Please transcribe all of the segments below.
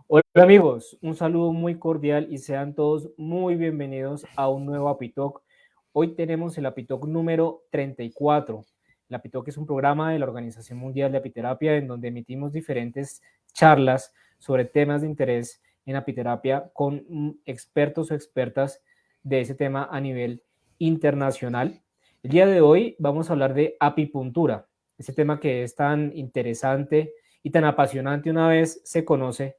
Hola amigos, un saludo muy cordial y sean todos muy bienvenidos a un nuevo Apitalk. Hoy tenemos el Apitalk número 34. El Apitalk es un programa de la Organización Mundial de Apiterapia en donde emitimos diferentes charlas sobre temas de interés en apiterapia con expertos o expertas de ese tema a nivel internacional. El día de hoy vamos a hablar de apipuntura, ese tema que es tan interesante y tan apasionante una vez se conoce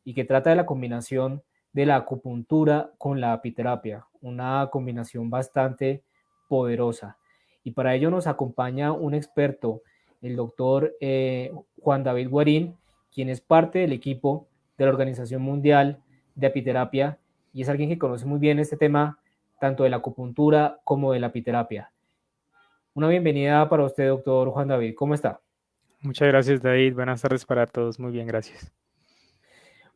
y que trata de la combinación de la acupuntura con la apiterapia, una combinación bastante poderosa. Y para ello nos acompaña un experto, el doctor Juan David Guarín, quien es parte del equipo de la Organización Mundial de Apiterapia y es alguien que conoce muy bien este tema, tanto de la acupuntura como de la apiterapia. Una bienvenida para usted, doctor Juan David. ¿Cómo está? Muchas gracias, David. Buenas tardes para todos. Muy bien, gracias.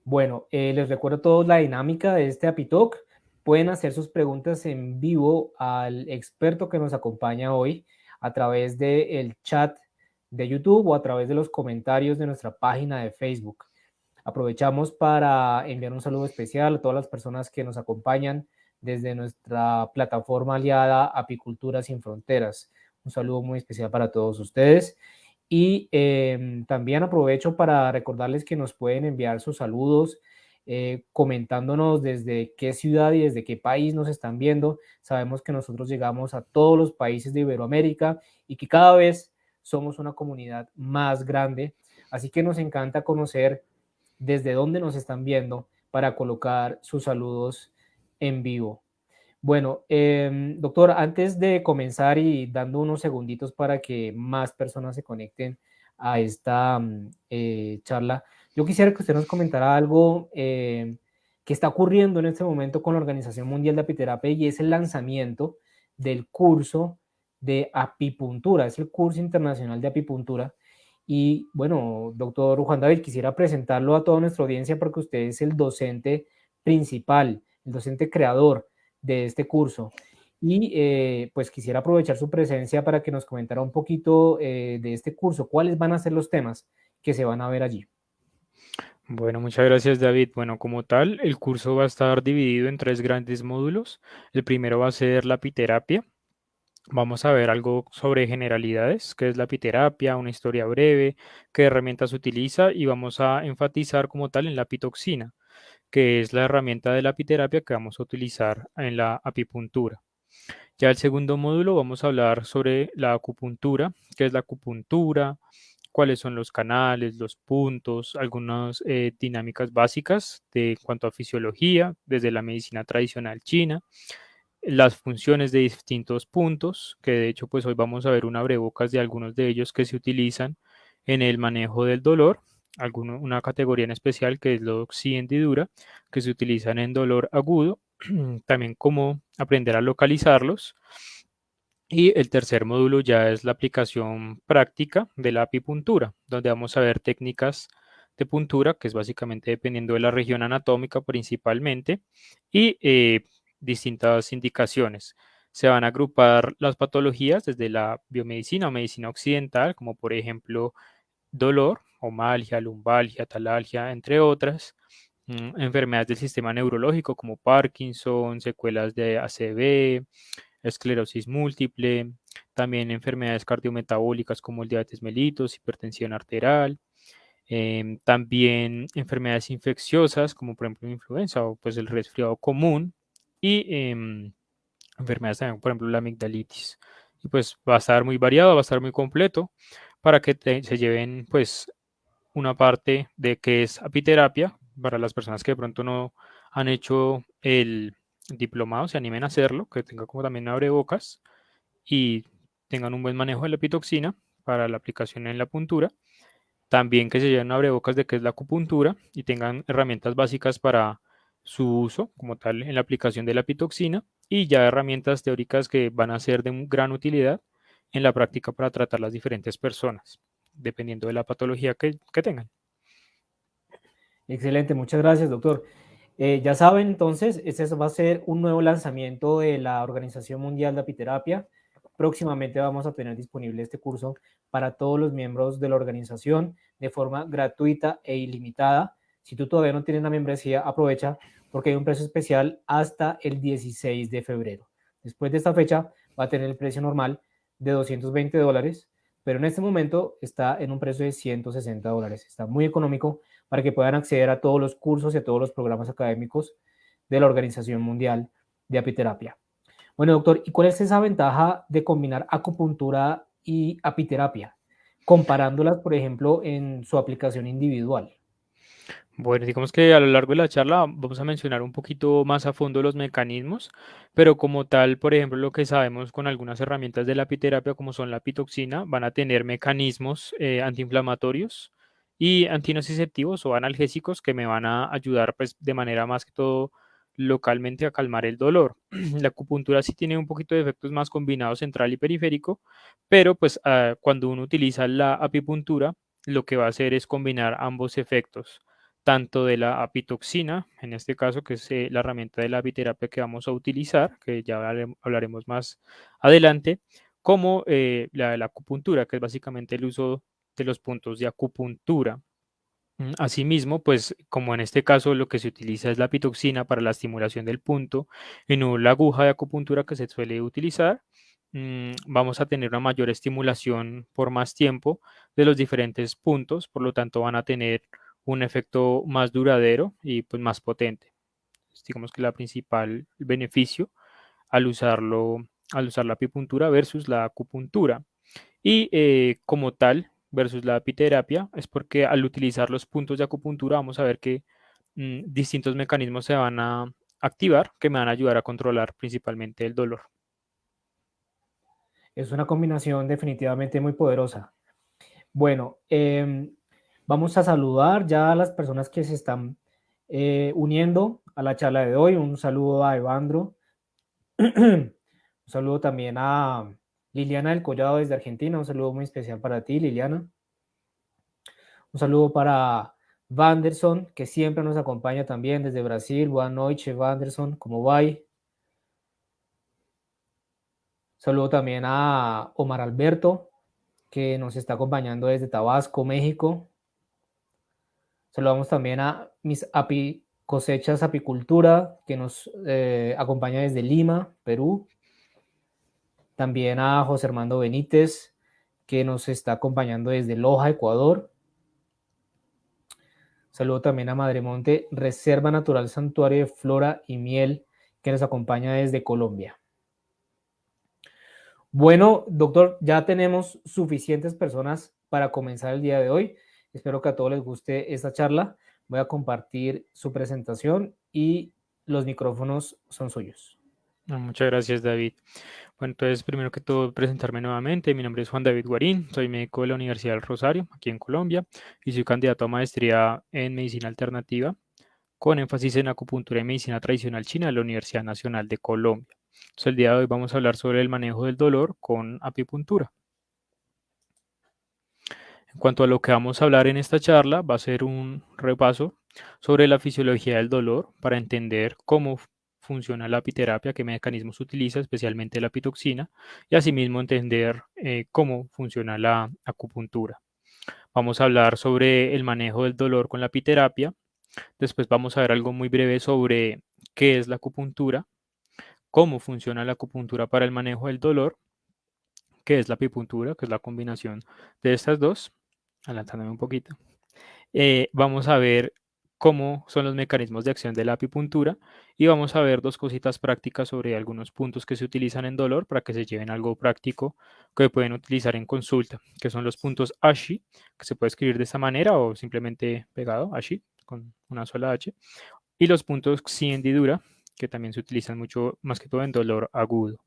Bueno, les recuerdo a todos la dinámica de este Apitalk. Pueden hacer sus preguntas en vivo al experto que nos acompaña hoy a través del chat de YouTube o a través de los comentarios de nuestra página de Facebook. Aprovechamos para enviar un saludo especial a todas las personas que nos acompañan desde nuestra plataforma aliada Apicultura Sin Fronteras. Un saludo muy especial para todos ustedes. Y también aprovecho para recordarles que nos pueden enviar sus saludos comentándonos desde qué ciudad y desde qué país nos están viendo. Sabemos que nosotros llegamos a todos los países de Iberoamérica y que cada vez somos una comunidad más grande. Así que nos encanta conocer desde dónde nos están viendo para colocar sus saludos en vivo. Bueno, doctor, antes de comenzar y dando unos segunditos para que más personas se conecten a esta charla, yo quisiera que usted nos comentara algo que está ocurriendo en este momento con la Organización Mundial de Apiterapia y es el lanzamiento del curso de apipuntura, es el curso internacional de apipuntura. Y bueno, doctor Juan David, quisiera presentarlo a toda nuestra audiencia porque usted es el docente principal, el docente creador de este curso. Y pues quisiera aprovechar su presencia para que nos comentara un poquito de este curso, cuáles van a ser los temas que se van a ver allí. Bueno, muchas gracias, David. Bueno, como tal, el curso va a estar dividido en tres grandes módulos. El primero va a ser la apiterapia. Vamos a ver algo sobre generalidades, qué es la apiterapia, una historia breve, qué herramientas utiliza y vamos a enfatizar como tal en la apitoxina, que es la herramienta de la apiterapia que vamos a utilizar en la apipuntura. Ya el segundo módulo vamos a hablar sobre la acupuntura, qué es la acupuntura, cuáles son los canales, los puntos, algunas dinámicas básicas de en cuanto a fisiología, desde la medicina tradicional china, las funciones de distintos puntos, que de hecho pues hoy vamos a ver un abrebocas de algunos de ellos que se utilizan en el manejo del dolor, una categoría en especial que es la hendidura, que se utilizan en dolor agudo, también cómo aprender a localizarlos. Y el tercer módulo ya es la aplicación práctica de la apipuntura, donde vamos a ver técnicas de puntura, que es básicamente dependiendo de la región anatómica principalmente, y distintas indicaciones. Se van a agrupar las patologías desde la biomedicina o medicina occidental, como por ejemplo dolor, omalgia, lumbalgia, talalgia, entre otras, enfermedades del sistema neurológico como Parkinson, secuelas de ACV, esclerosis múltiple, también enfermedades cardiometabólicas como el diabetes mellitus, hipertensión arterial, también enfermedades infecciosas como por ejemplo la influenza o pues el resfriado común y enfermedades también, por ejemplo la amigdalitis. Y pues va a estar muy variado, va a estar muy completo para que se lleven pues una parte de qué es apiterapia para las personas que de pronto no han hecho el diplomado, se animen a hacerlo, que tenga como también abrebocas y tengan un buen manejo de la epitoxina para la aplicación en la puntura. También que se lleven abrebocas de qué es la acupuntura y tengan herramientas básicas para su uso como tal en la aplicación de la epitoxina y ya herramientas teóricas que van a ser de gran utilidad en la práctica para tratar las diferentes personas, dependiendo de la patología que tengan. Excelente, muchas gracias, doctor. Ya saben, entonces, este va a ser un nuevo lanzamiento de la Organización Mundial de Apiterapia. Próximamente vamos a tener disponible este curso para todos los miembros de la organización de forma gratuita e ilimitada. Si tú todavía no tienes la membresía, aprovecha porque hay un precio especial hasta el 16 de febrero. Después de esta fecha va a tener el precio normal de $220, pero en este momento está en un precio de $160. Está muy económico para que puedan acceder a todos los cursos y a todos los programas académicos de la Organización Mundial de Apiterapia. Bueno, doctor, ¿y cuál es esa ventaja de combinar acupuntura y apiterapia, comparándolas, por ejemplo, en su aplicación individual? Bueno, digamos que a lo largo de la charla vamos a mencionar un poquito más a fondo los mecanismos, pero como tal, por ejemplo, lo que sabemos con algunas herramientas de la apiterapia, como son la pitoxina, van a tener mecanismos antiinflamatorios y antinociceptivos o analgésicos que me van a ayudar, pues, de manera más que todo localmente a calmar el dolor. La acupuntura sí tiene un poquito de efectos más combinados central y periférico, pero pues cuando uno utiliza la apipuntura, lo que va a hacer es combinar ambos efectos tanto de la apitoxina, en este caso, que es la herramienta de la apiterapia que vamos a utilizar, que ya hablaremos más adelante, como la de la acupuntura, que es básicamente el uso de los puntos de acupuntura. Asimismo, pues como en este caso lo que se utiliza es la pitoxina para la estimulación del punto y no la aguja de acupuntura que se suele utilizar, vamos a tener una mayor estimulación por más tiempo de los diferentes puntos, por lo tanto van a tener un efecto más duradero y pues más potente. Digamos que la principal beneficio al al usar la apipuntura versus la acupuntura. Y como tal, versus la apiterapia, es porque al utilizar los puntos de acupuntura vamos a ver que distintos mecanismos se van a activar que me van a ayudar a controlar principalmente el dolor. Es una combinación definitivamente muy poderosa. Bueno, vamos a saludar ya a las personas que se están uniendo a la charla de hoy. Un saludo a Evandro. Un saludo también a Liliana del Collado desde Argentina. Un saludo muy especial para ti, Liliana. Un saludo para Vanderson, que siempre nos acompaña también desde Brasil. Buenas noches, Vanderson. ¿Cómo va? Saludo también a Omar Alberto, que nos está acompañando desde Tabasco, México. Saludamos también a mis cosechas apicultura, que nos acompaña desde Lima, Perú. También a José Armando Benítez, que nos está acompañando desde Loja, Ecuador. Saludo también a Madremonte, Reserva Natural Santuario de Flora y Miel, que nos acompaña desde Colombia. Bueno, doctor, ya tenemos suficientes personas para comenzar el día de hoy. Espero que a todos les guste esta charla. Voy a compartir su presentación y los micrófonos son suyos. Muchas gracias, David. Bueno, entonces, primero que todo, presentarme nuevamente. Mi nombre es Juan David Guarín, soy médico de la Universidad del Rosario, aquí en Colombia, y soy candidato a maestría en medicina alternativa, con énfasis en acupuntura y medicina tradicional china de la Universidad Nacional de Colombia. Entonces, el día de hoy vamos a hablar sobre el manejo del dolor con apipuntura. En cuanto a lo que vamos a hablar en esta charla, va a ser un repaso sobre la fisiología del dolor para entender cómo funciona la apiterapia, qué mecanismos utiliza, especialmente la pitoxina, y asimismo entender cómo funciona la acupuntura. Vamos a hablar sobre el manejo del dolor con la apiterapia. Después vamos a ver algo muy breve sobre qué es la acupuntura, cómo funciona la acupuntura para el manejo del dolor, qué es la apipuntura, que es la combinación de estas dos, adelantándome un poquito. Vamos a ver cómo son los mecanismos de acción de la apipuntura y vamos a ver dos cositas prácticas sobre algunos puntos que se utilizan en dolor para que se lleven algo práctico que pueden utilizar en consulta, que son los puntos Ashi, que se puede escribir de esta manera o simplemente pegado, Ashi, con una sola H, y los puntos Xi hendidura, que también se utilizan mucho, más que todo en dolor agudo.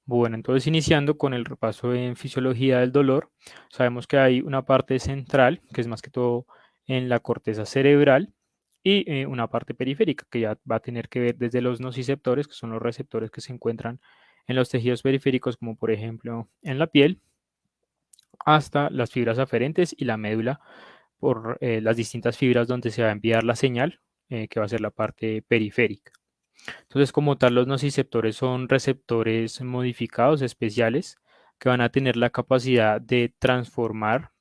Bueno, entonces iniciando con el repaso en fisiología del dolor, sabemos que hay una parte central, que es más que todo en la corteza cerebral, y una parte periférica, que ya va a tener que ver desde los nociceptores, que son los receptores que se encuentran en los tejidos periféricos, como por ejemplo en la piel, hasta las fibras aferentes y la médula, por las distintas fibras donde se va a enviar la señal, que va a ser la parte periférica. Entonces, como tal, los nociceptores son receptores modificados especiales que van a tener la capacidad de transformar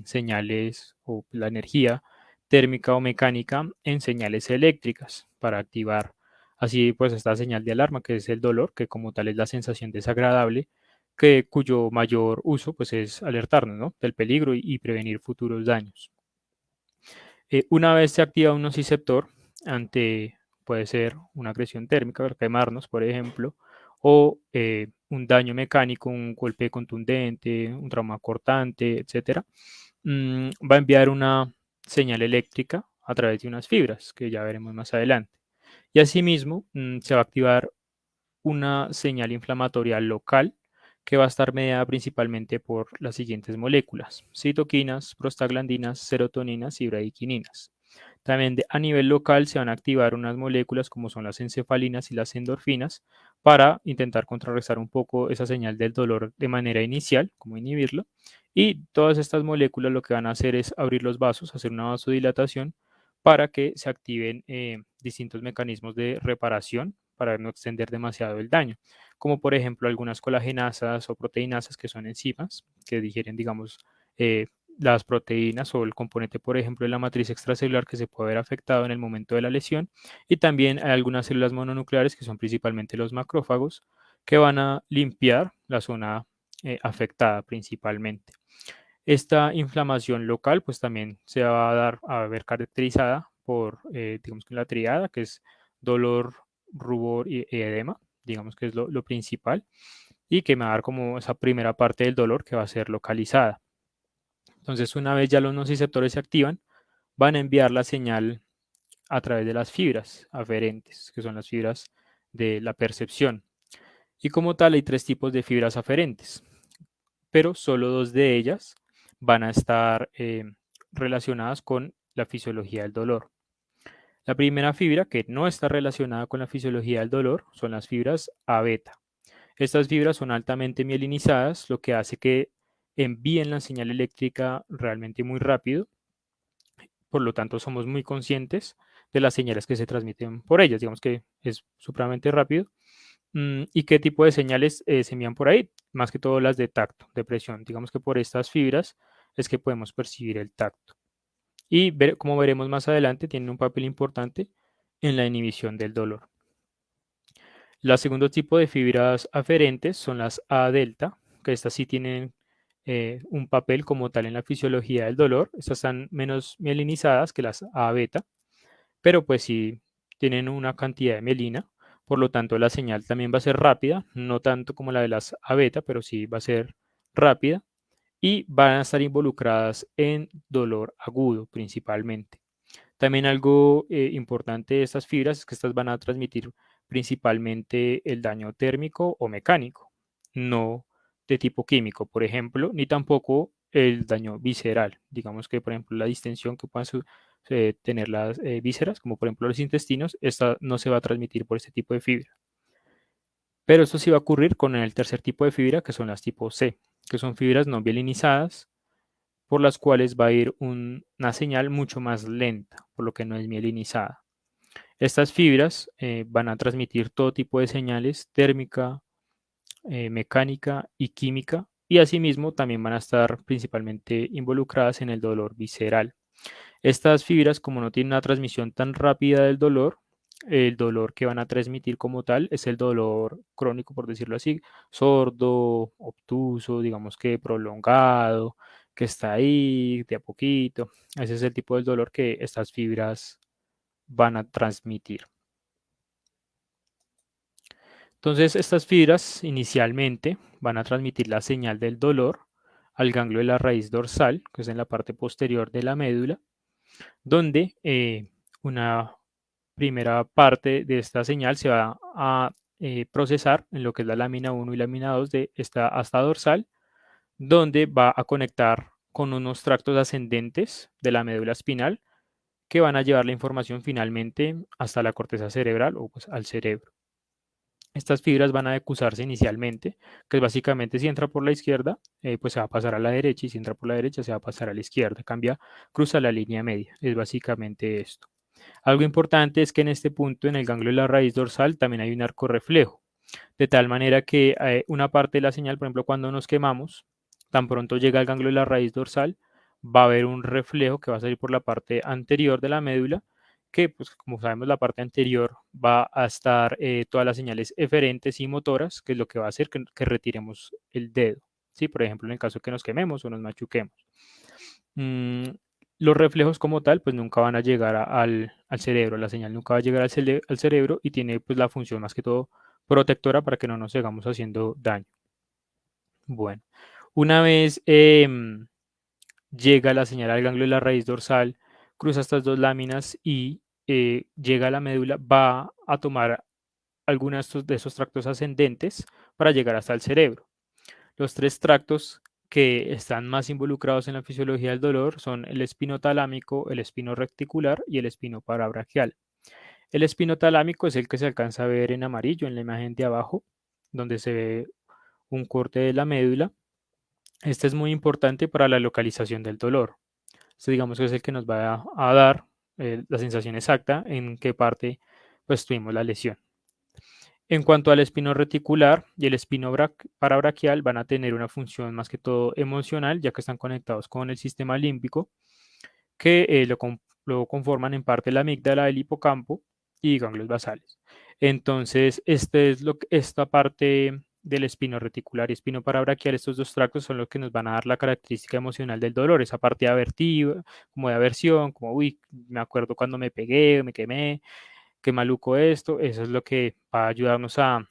señales o la energía térmica o mecánica en señales eléctricas para activar así pues esta señal de alarma que es el dolor, que como tal es la sensación desagradable, cuyo mayor uso pues es alertarnos, ¿no?, del peligro y prevenir futuros daños. Una vez se activa un nociceptor ante, puede ser una agresión térmica, quemarnos, por ejemplo, o un daño mecánico, un golpe contundente, un trauma cortante, etcétera, va a enviar una señal eléctrica a través de unas fibras, que ya veremos más adelante. Y asimismo, se va a activar una señal inflamatoria local que va a estar mediada principalmente por las siguientes moléculas: citoquinas, prostaglandinas, serotoninas y bradykininas. También a nivel local se van a activar unas moléculas como son las encefalinas y las endorfinas para intentar contrarrestar un poco esa señal del dolor de manera inicial, como inhibirlo. Y todas estas moléculas lo que van a hacer es abrir los vasos, hacer una vasodilatación para que se activen distintos mecanismos de reparación para no extender demasiado el daño, como por ejemplo algunas colagenasas o proteinasas que son enzimas que digieren, digamos, eh, las proteínas o el componente, por ejemplo, de la matriz extracelular que se puede ver afectado en el momento de la lesión. Y también hay algunas células mononucleares que son principalmente los macrófagos que van a limpiar la zona afectada principalmente. Esta inflamación local pues también se va a dar a ver caracterizada por, digamos que la triada, que es dolor, rubor y edema, digamos que es lo principal, y que me va a dar como esa primera parte del dolor que va a ser localizada. Entonces, una vez ya los nociceptores se activan, van a enviar la señal a través de las fibras aferentes, que son las fibras de la percepción. Y como tal, hay tres tipos de fibras aferentes, pero solo dos de ellas van a estar relacionadas con la fisiología del dolor. La primera fibra que no está relacionada con la fisiología del dolor son las fibras A beta. Estas fibras son altamente mielinizadas, lo que hace que envíen la señal eléctrica realmente muy rápido. Por lo tanto, somos muy conscientes de las señales que se transmiten por ellas. Digamos que es supremamente rápido. ¿Y qué tipo de señales se envían por ahí? Más que todo las de tacto, de presión. Digamos que por estas fibras es que podemos percibir el tacto. Y como veremos más adelante, tienen un papel importante en la inhibición del dolor. El segundo tipo de fibras aferentes son las A delta, que estas sí tienen un papel como tal en la fisiología del dolor. Estas están menos mielinizadas que las A beta, pero pues sí tienen una cantidad de mielina, por lo tanto la señal también va a ser rápida, no tanto como la de las A beta, pero sí va a ser rápida y van a estar involucradas en dolor agudo principalmente. También algo importante de estas fibras es que estas van a transmitir principalmente el daño térmico o mecánico, no de tipo químico, por ejemplo, ni tampoco el daño visceral. Digamos que, por ejemplo, la distensión que puedan tener las vísceras, como por ejemplo los intestinos, esta no se va a transmitir por este tipo de fibra. Pero esto sí va a ocurrir con el tercer tipo de fibra, que son las tipo C, que son fibras no mielinizadas, por las cuales va a ir una señal mucho más lenta, por lo que no es mielinizada. Estas fibras van a transmitir todo tipo de señales térmica, mecánica y química, y asimismo también van a estar principalmente involucradas en el dolor visceral. Estas fibras, como no tienen una transmisión tan rápida del dolor, el dolor que van a transmitir como tal es el dolor crónico, por decirlo así, sordo, obtuso, digamos que prolongado, que está ahí de a poquito. Ese es el tipo de dolor que estas fibras van a transmitir. Entonces, estas fibras inicialmente van a transmitir la señal del dolor al ganglio de la raíz dorsal, que es en la parte posterior de la médula, donde una primera parte de esta señal se va a procesar en lo que es la lámina 1 y lámina 2 de esta asta dorsal, donde va a conectar con unos tractos ascendentes de la médula espinal que van a llevar la información finalmente hasta la corteza cerebral o pues, al cerebro. Estas fibras van a decusarse inicialmente, que es básicamente si entra por la izquierda, pues se va a pasar a la derecha, y si entra por la derecha, se va a pasar a la izquierda. Cambia, cruza la línea media. Es básicamente esto. Algo importante es que en este punto, en el ganglio de la raíz dorsal, también hay un arco reflejo, de tal manera que una parte de la señal, por ejemplo, cuando nos quemamos, tan pronto llega al ganglio de la raíz dorsal, va a haber un reflejo que va a salir por la parte anterior de la médula, que pues como sabemos la parte anterior va a estar todas las señales eferentes y motoras, que es lo que va a hacer que retiremos el dedo, ¿sí? Por ejemplo, en el caso que nos quememos o nos machuquemos. Mm, los reflejos como tal, pues nunca van a llegar al cerebro, la señal nunca va a llegar al cerebro y tiene pues la función más que todo protectora para que no nos sigamos haciendo daño. Bueno, una vez llega la señal al ganglio de la raíz dorsal, cruza estas dos láminas y llega a la médula, va a tomar algunos de esos tractos ascendentes para llegar hasta el cerebro. Los tres tractos que están más involucrados en la fisiología del dolor son el espino talámico, el espino reticular y el espino parabraquial. El espino talámico es el que se alcanza a ver en amarillo en la imagen de abajo, donde se ve un corte de la médula. Este es muy importante para la localización del dolor. Este digamos que es el que nos va a dar la sensación exacta en qué parte pues tuvimos la lesión. En cuanto al espino reticular y el espino parabraquial van a tener una función más que todo emocional, ya que están conectados con el sistema límbico, que lo conforman en parte la amígdala, el hipocampo y ganglios basales. Entonces, esta parte del espino reticular y espino parabraquial, estos dos tractos son los que nos van a dar la característica emocional del dolor, esa parte avertiva, como de aversión, como, uy, me acuerdo cuando me pegué, me quemé, qué maluco esto, eso es lo que va a ayudarnos a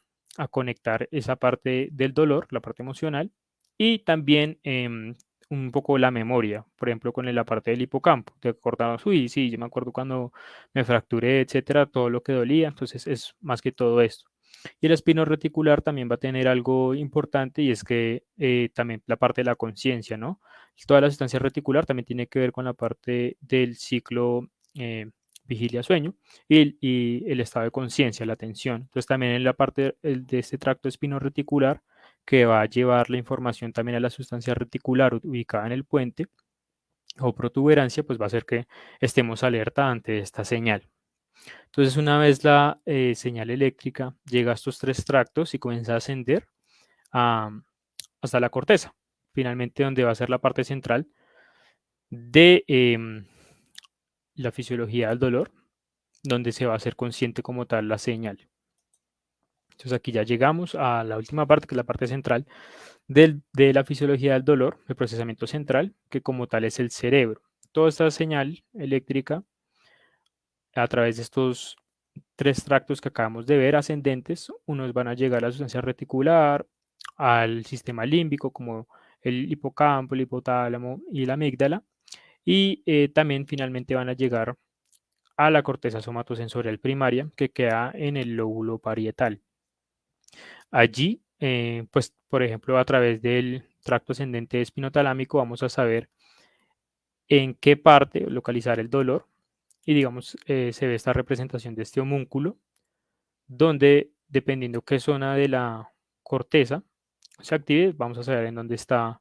conectar esa parte del dolor, la parte emocional, y también un poco la memoria, por ejemplo, con la parte del hipocampo, te acordabas, uy, sí, yo me acuerdo cuando me fracturé, etcétera, todo lo que dolía, entonces es más que todo esto. Y el espino reticular también va a tener algo importante y es que también la parte de la conciencia, ¿no? Toda la sustancia reticular también tiene que ver con la parte del ciclo vigilia-sueño y el estado de conciencia, la atención. Entonces también en la parte de este tracto espino-reticular que va a llevar la información también a la sustancia reticular ubicada en el puente o protuberancia, pues va a hacer que estemos alerta ante esta señal. Entonces una vez la señal eléctrica llega a estos tres tractos y comienza a ascender a- hasta la corteza, finalmente donde va a ser la parte central de la fisiología del dolor, donde se va a hacer consciente como tal la señal. Entonces aquí ya llegamos a la última parte, que es la parte central de la fisiología del dolor, el procesamiento central, que como tal es el cerebro. Toda esta señal eléctrica a través de estos tres tractos que acabamos de ver ascendentes, unos van a llegar a la sustancia reticular, al sistema límbico como el hipocampo, el hipotálamo y la amígdala, y también finalmente van a llegar a la corteza somatosensorial primaria que queda en el lóbulo parietal. Allí, pues, por ejemplo, a través del tracto ascendente espinotalámico vamos a saber en qué parte localizar el dolor y, digamos, se ve esta representación de este homúnculo, donde, dependiendo qué zona de la corteza se active, vamos a saber en dónde está,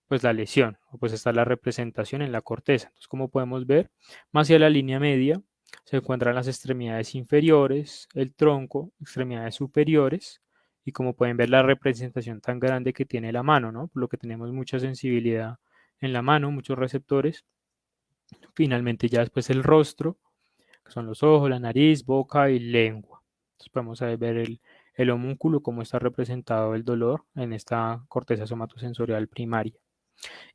pues, la lesión, o pues está la representación en la corteza. Entonces, como podemos ver, más hacia la línea media se encuentran las extremidades inferiores, el tronco, extremidades superiores, y como pueden ver la representación tan grande que tiene la mano, ¿no? Por lo que tenemos mucha sensibilidad en la mano, muchos receptores. Finalmente ya después el rostro, que son los ojos, la nariz, boca y lengua. Entonces podemos ahí ver el homúnculo, cómo está representado el dolor en esta corteza somatosensorial primaria.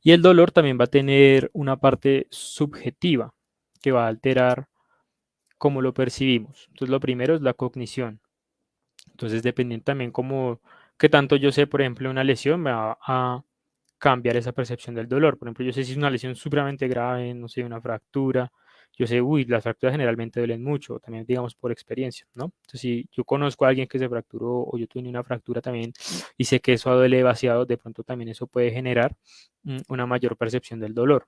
Y el dolor también va a tener una parte subjetiva que va a alterar cómo lo percibimos. Entonces lo primero es la cognición. Entonces dependiendo también cómo, qué tanto yo sé, por ejemplo, una lesión, me va a cambiar esa percepción del dolor. Por ejemplo, yo sé si es una lesión supremamente grave, no sé, una fractura, yo sé, uy, las fracturas generalmente duelen mucho, también digamos por experiencia, ¿no? Entonces, si yo conozco a alguien que se fracturó o yo tuve una fractura también y sé que eso duele demasiado, de pronto también eso puede generar una mayor percepción del dolor.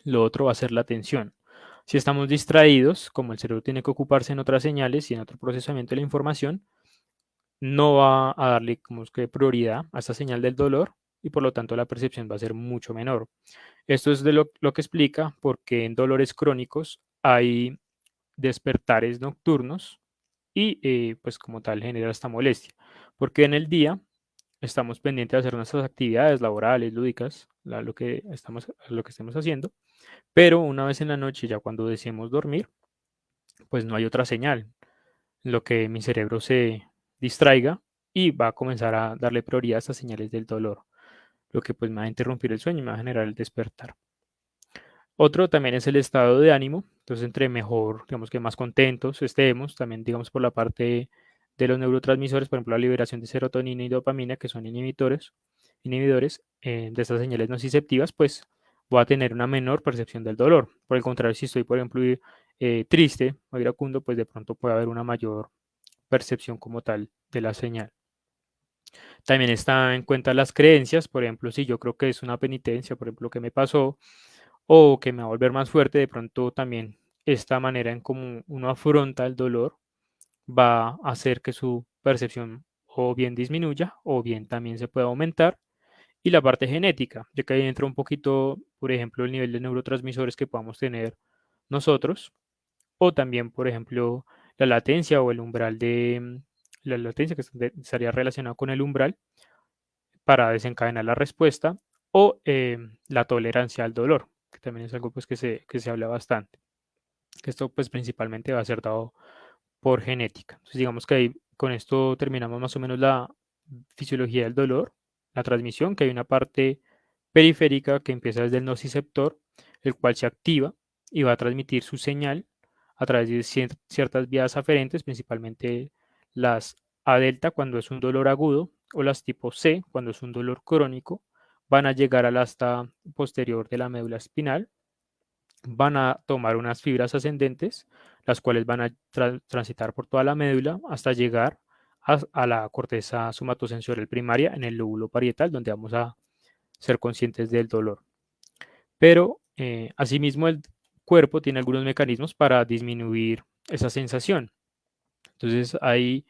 Lo otro va a ser la atención. Si estamos distraídos, como el cerebro tiene que ocuparse en otras señales y en otro procesamiento de la información, no va a darle como que prioridad a esta señal del dolor y por lo tanto la percepción va a ser mucho menor. Esto es de lo que explica por qué en dolores crónicos hay despertares nocturnos y pues como tal genera esta molestia, porque en el día estamos pendientes de hacer nuestras actividades laborales, lúdicas, lo que estemos haciendo, pero una vez en la noche, ya cuando deseemos dormir, pues no hay otra señal, lo que mi cerebro se distraiga y va a comenzar a darle prioridad a estas señales del dolor, lo que pues me va a interrumpir el sueño y me va a generar el despertar. Otro también es el estado de ánimo, entonces entre mejor, digamos que más contentos estemos, también digamos por la parte de los neurotransmisores, por ejemplo la liberación de serotonina y dopamina, que son inhibidores de estas señales nociceptivas, pues voy a tener una menor percepción del dolor. Por el contrario, si estoy, por ejemplo, triste o iracundo, pues de pronto puede haber una mayor percepción como tal de la señal. También está en cuenta las creencias, por ejemplo, si yo creo que es una penitencia, por ejemplo, que me pasó o que me va a volver más fuerte, de pronto también esta manera en cómo uno afronta el dolor va a hacer que su percepción o bien disminuya o bien también se pueda aumentar. Y la parte genética, ya que ahí entra un poquito, por ejemplo, el nivel de neurotransmisores que podamos tener nosotros, o también, por ejemplo, la latencia o el umbral la latencia que estaría relacionada con el umbral para desencadenar la respuesta, o la tolerancia al dolor, que también es algo pues, que se habla bastante. Que esto pues principalmente va a ser dado por genética. Entonces digamos que ahí con esto terminamos más o menos la fisiología del dolor, la transmisión, que hay una parte periférica que empieza desde el nociceptor, el cual se activa y va a transmitir su señal a través de ciertas vías aferentes, principalmente las A delta cuando es un dolor agudo o las tipo C cuando es un dolor crónico, van a llegar al asta posterior de la médula espinal, van a tomar unas fibras ascendentes, las cuales van a transitar por toda la médula hasta llegar a la corteza somatosensorial primaria en el lóbulo parietal, donde vamos a ser conscientes del dolor. Pero asimismo el cuerpo tiene algunos mecanismos para disminuir esa sensación. Entonces hay,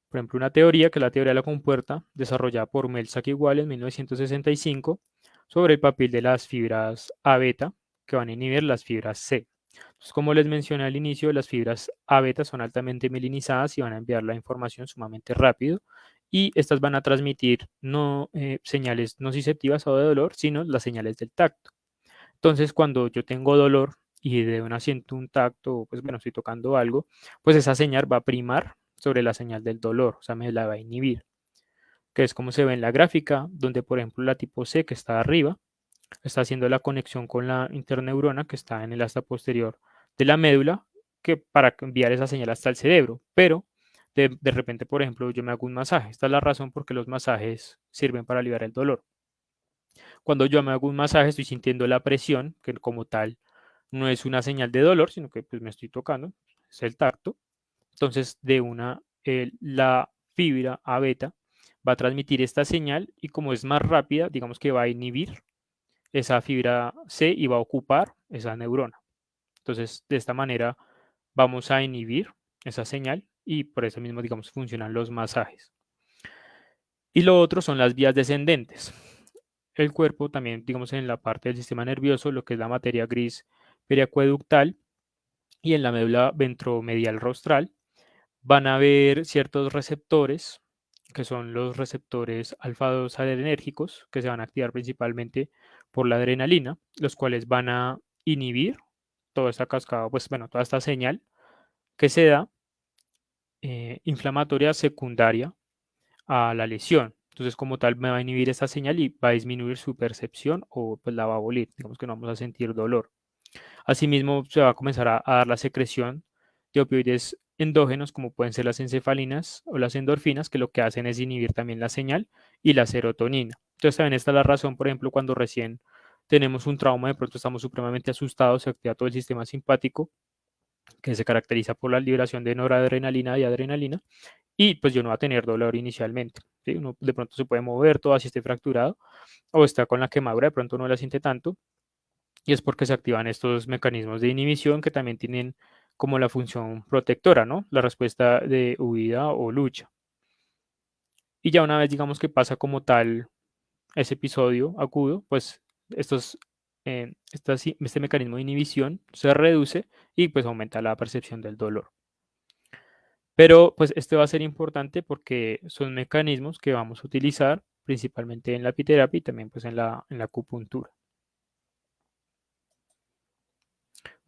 por ejemplo, una teoría que es la teoría de la compuerta, desarrollada por Melzack y Wall en 1965, sobre el papel de las fibras A beta que van a inhibir las fibras C. Entonces, como les mencioné al inicio, las fibras A beta son altamente mielinizadas y van a enviar la información sumamente rápido y estas van a transmitir no señales nociceptivas o de dolor, sino las señales del tacto. Entonces, cuando yo tengo dolor y de una siento un tacto, pues bueno, estoy tocando algo, pues esa señal va a primar sobre la señal del dolor, o sea, me la va a inhibir, que es como se ve en la gráfica, donde por ejemplo la tipo C que está arriba está haciendo la conexión con la interneurona que está en el asta posterior de la médula, que para enviar esa señal hasta el cerebro, pero de repente, por ejemplo, yo me hago un masaje. Esta es la razón por qué los masajes sirven para aliviar el dolor. Cuando yo me hago un masaje, estoy sintiendo la presión, que como tal no es una señal de dolor, sino que pues me estoy tocando, es el tacto. Entonces, la fibra A beta va a transmitir esta señal y como es más rápida, digamos que va a inhibir esa fibra C y va a ocupar esa neurona. Entonces, de esta manera vamos a inhibir esa señal y por eso mismo, digamos, funcionan los masajes. Y lo otro son las vías descendentes. El cuerpo también, digamos, en la parte del sistema nervioso, lo que es la materia gris periacueductal y en la médula ventromedial rostral, van a haber ciertos receptores, que son los receptores alfa-2 adrenérgicos, que se van a activar principalmente por la adrenalina, los cuales van a inhibir toda esta cascada, pues bueno, toda esta señal que se da inflamatoria secundaria a la lesión. Entonces, como tal, me va a inhibir esta señal y va a disminuir su percepción o pues la va a abolir. Digamos que no vamos a sentir dolor. Asimismo, se va a comenzar a dar la secreción de opioides endógenos, como pueden ser las encefalinas o las endorfinas, que lo que hacen es inhibir también la señal y la serotonina. Entonces, también está la razón, por ejemplo, cuando recién tenemos un trauma, de pronto estamos supremamente asustados, se activa todo el sistema simpático, que se caracteriza por la liberación de noradrenalina y adrenalina, y pues yo no va a tener dolor inicialmente. ¿Sí? Uno de pronto se puede mover todo así esté fracturado o está con la quemadura, de pronto no la siente tanto, y es porque se activan estos mecanismos de inhibición que también tienen como la función protectora, ¿no? La respuesta de huida o lucha. Y ya una vez digamos que pasa como tal ese episodio agudo, pues este mecanismo de inhibición se reduce y pues aumenta la percepción del dolor. Pero pues este va a ser importante porque son mecanismos que vamos a utilizar principalmente en la apiterapia y también pues en la acupuntura.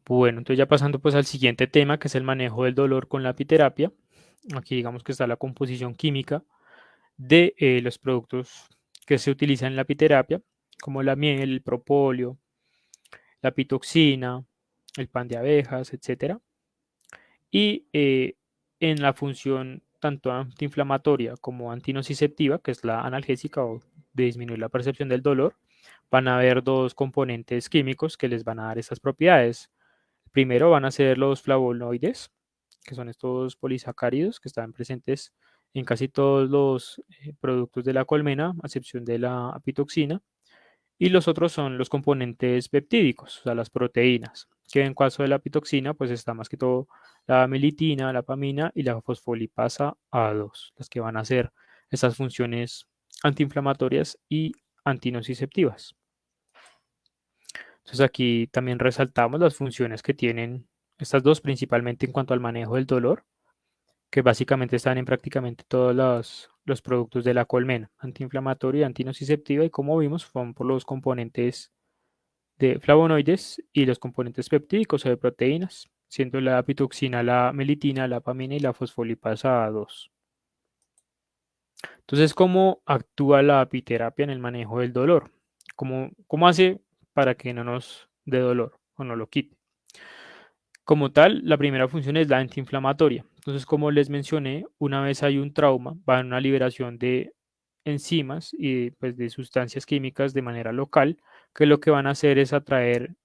Bueno, entonces ya pasando pues al siguiente tema, que es el manejo del dolor con la apiterapia. Aquí digamos que está la composición química de los productos que se utilizan en la apiterapia, como la miel, el propóleo, la pitoxina, el pan de abejas, etcétera. Y en la función tanto antiinflamatoria como antinociceptiva, que es la analgésica o de disminuir la percepción del dolor, van a haber dos componentes químicos que les van a dar estas propiedades. Primero van a ser los flavonoides, que son estos polisacáridos que están presentes en casi todos los productos de la colmena, a excepción de la apitoxina. Y los otros son los componentes peptídicos, o sea, las proteínas, que en caso de la pitoxina, pues está más que todo la melitina, la pamina y la fosfolipasa A2, las que van a hacer estas funciones antiinflamatorias y antinociceptivas. Entonces aquí también resaltamos las funciones que tienen estas dos, principalmente en cuanto al manejo del dolor, que básicamente están en prácticamente todos los productos de la colmena, antiinflamatoria y antinociceptiva, y como vimos, son por los componentes de flavonoides y los componentes peptídicos o de proteínas, siendo la pitoxina, la melitina, la pamina y la fosfolipasa A2. Entonces, ¿cómo actúa la apiterapia en el manejo del dolor? ¿Cómo hace para que no nos dé dolor o no lo quite? Como tal, la primera función es la antiinflamatoria. Entonces, como les mencioné, una vez hay un trauma, va a haber una liberación de enzimas y pues, de sustancias químicas de manera local, que lo que van a hacer es atraer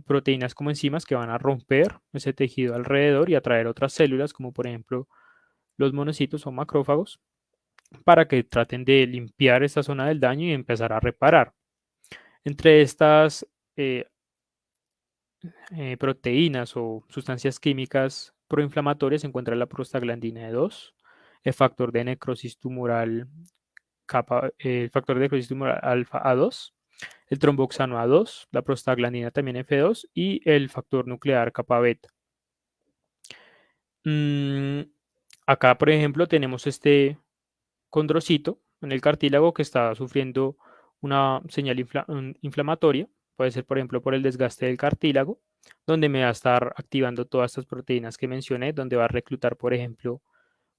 proteínas como enzimas que van a romper ese tejido alrededor y atraer otras células, como por ejemplo los monocitos o macrófagos, para que traten de limpiar esta zona del daño y empezar a reparar. Entre estas eh, proteínas o sustancias químicas proinflamatorias se encuentra la prostaglandina E2, el factor de necrosis tumoral el factor de necrosis tumoral alfa A2, el tromboxano A2, la prostaglandina también F2 y el factor nuclear kappa beta. Acá, por ejemplo, tenemos este condrocito en el cartílago que está sufriendo una señal inflamatoria. Puede ser, por ejemplo, por el desgaste del cartílago, donde me va a estar activando todas estas proteínas que mencioné, donde va a reclutar, por ejemplo,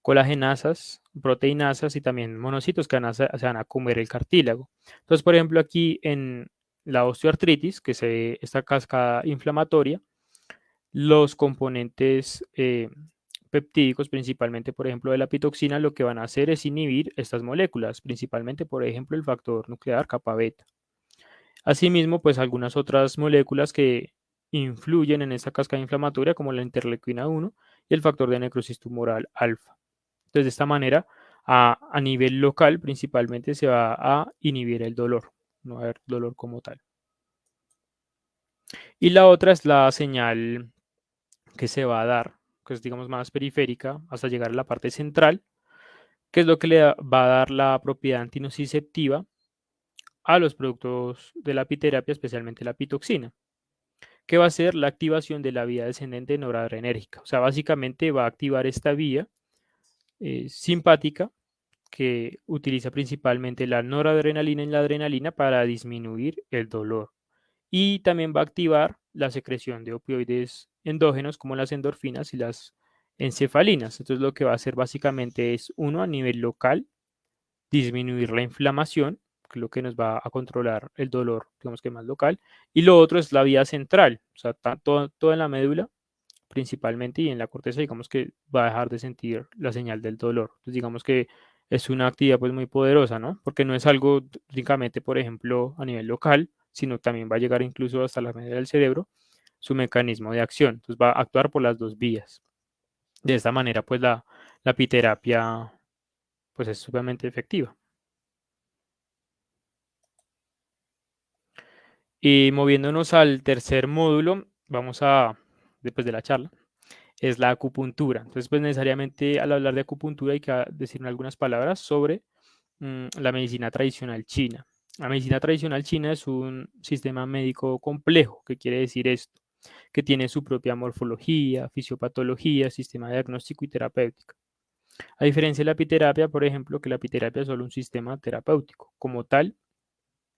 colagenasas, proteinasas y también monocitos que se van a comer el cartílago. Entonces, por ejemplo, aquí en la osteoartritis, que se ve esta cascada inflamatoria, los componentes peptídicos, principalmente, por ejemplo, de la pitoxina, lo que van a hacer es inhibir estas moléculas, principalmente, por ejemplo, el factor nuclear kappa beta. Asimismo, pues algunas otras moléculas que influyen en esta cascada inflamatoria, como la interleuquina 1 y el factor de necrosis tumoral alfa. Entonces, de esta manera, a nivel local, principalmente, se va a inhibir el dolor, no va a haber dolor como tal. Y la otra es la señal que se va a dar, que es digamos más periférica, hasta llegar a la parte central, que es lo que va a dar la propiedad antinociceptiva a los productos de la apiterapia, especialmente la pitoxina, que va a ser la activación de la vía descendente noradrenérgica. O sea, básicamente va a activar esta vía simpática que utiliza principalmente la noradrenalina y la adrenalina para disminuir el dolor. Y también va a activar la secreción de opioides endógenos como las endorfinas y las encefalinas. Entonces lo que va a hacer básicamente es, uno, a nivel local, disminuir la inflamación, que es lo que nos va a controlar el dolor, digamos que más local. Y lo otro es la vía central, o sea, todo en la médula principalmente y en la corteza, digamos que va a dejar de sentir la señal del dolor. Entonces digamos que es una actividad pues muy poderosa, ¿no? Porque no es algo únicamente, por ejemplo, a nivel local, sino también va a llegar incluso hasta la media del cerebro su mecanismo de acción. Entonces va a actuar por las dos vías. De esta manera, pues la apiterapia pues es sumamente efectiva. Y moviéndonos al tercer módulo, después de la charla, es la acupuntura. Entonces, pues necesariamente al hablar de acupuntura hay que decir algunas palabras sobre la medicina tradicional china. La medicina tradicional china es un sistema médico complejo. ¿Qué quiere decir esto? Que tiene su propia morfología, fisiopatología, sistema diagnóstico y terapéutico. A diferencia de la apiterapia, por ejemplo, que la apiterapia es solo un sistema terapéutico. Como tal,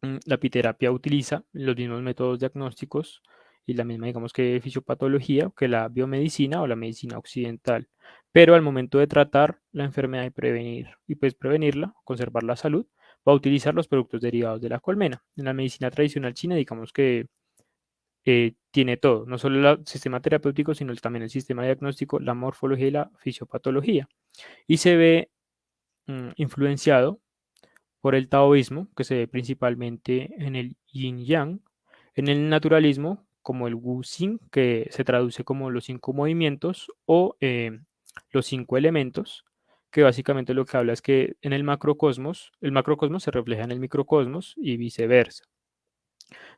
la apiterapia utiliza los mismos métodos diagnósticos y la misma, digamos, que fisiopatología que la biomedicina o la medicina occidental. Pero al momento de tratar la enfermedad y prevenir, y pues prevenirla, conservar la salud, va a utilizar los productos derivados de la colmena. En la medicina tradicional china, digamos que tiene todo, no solo el sistema terapéutico, sino también el sistema diagnóstico, la morfología y la fisiopatología. Y se ve influenciado por el taoísmo, que se ve principalmente en el yin yang, en el naturalismo, como el wu xing, que se traduce como los cinco movimientos o los cinco elementos, que básicamente lo que habla es que en el macrocosmos se refleja en el microcosmos y viceversa.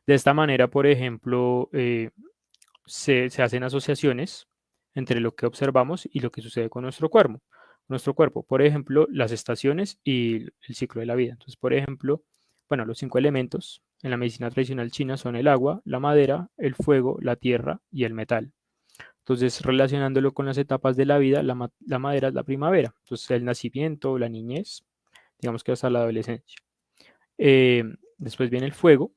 De esta manera, por ejemplo, se hacen asociaciones entre lo que observamos y lo que sucede con nuestro cuerpo. Nuestro cuerpo, por ejemplo, las estaciones y el ciclo de la vida. Entonces, por ejemplo, bueno, los cinco elementos en la medicina tradicional china son el agua, la madera, el fuego, la tierra y el metal. Entonces, relacionándolo con las etapas de la vida, la madera es la primavera. Entonces, el nacimiento, la niñez, digamos que hasta la adolescencia. Eh, Después viene el fuego,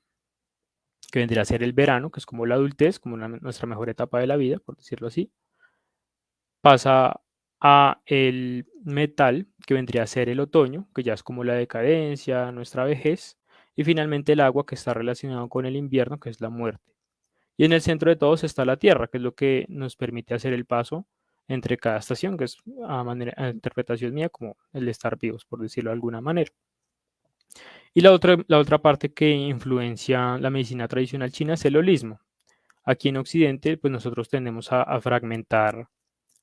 que vendría a ser el verano, que es como la adultez, como nuestra mejor etapa de la vida, por decirlo así. Pasa a el metal, que vendría a ser el otoño, que ya es como la decadencia, nuestra vejez, y finalmente el agua, que está relacionado con el invierno, que es la muerte. Y en el centro de todos está la tierra, que es lo que nos permite hacer el paso entre cada estación, que es a interpretación mía como el de estar vivos, por decirlo de alguna manera. Y la otra parte que influencia la medicina tradicional china es el holismo. Aquí en Occidente, pues nosotros tendemos a fragmentar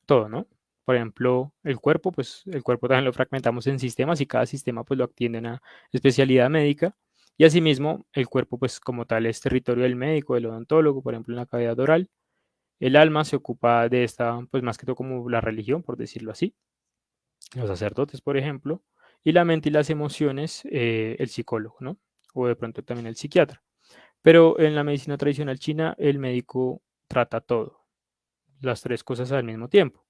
todo, ¿no? Por ejemplo, el cuerpo, pues el cuerpo también lo fragmentamos en sistemas y cada sistema pues lo atiende una especialidad médica. Y asimismo, el cuerpo pues como tal es territorio del médico, del odontólogo, por ejemplo, en la cavidad oral. El alma se ocupa de esta, pues más que todo como la religión, por decirlo así, los sacerdotes, por ejemplo, y la mente y las emociones, el psicólogo, ¿no? O de pronto también el psiquiatra. Pero en la medicina tradicional china, el médico trata todo, las tres cosas al mismo tiempo.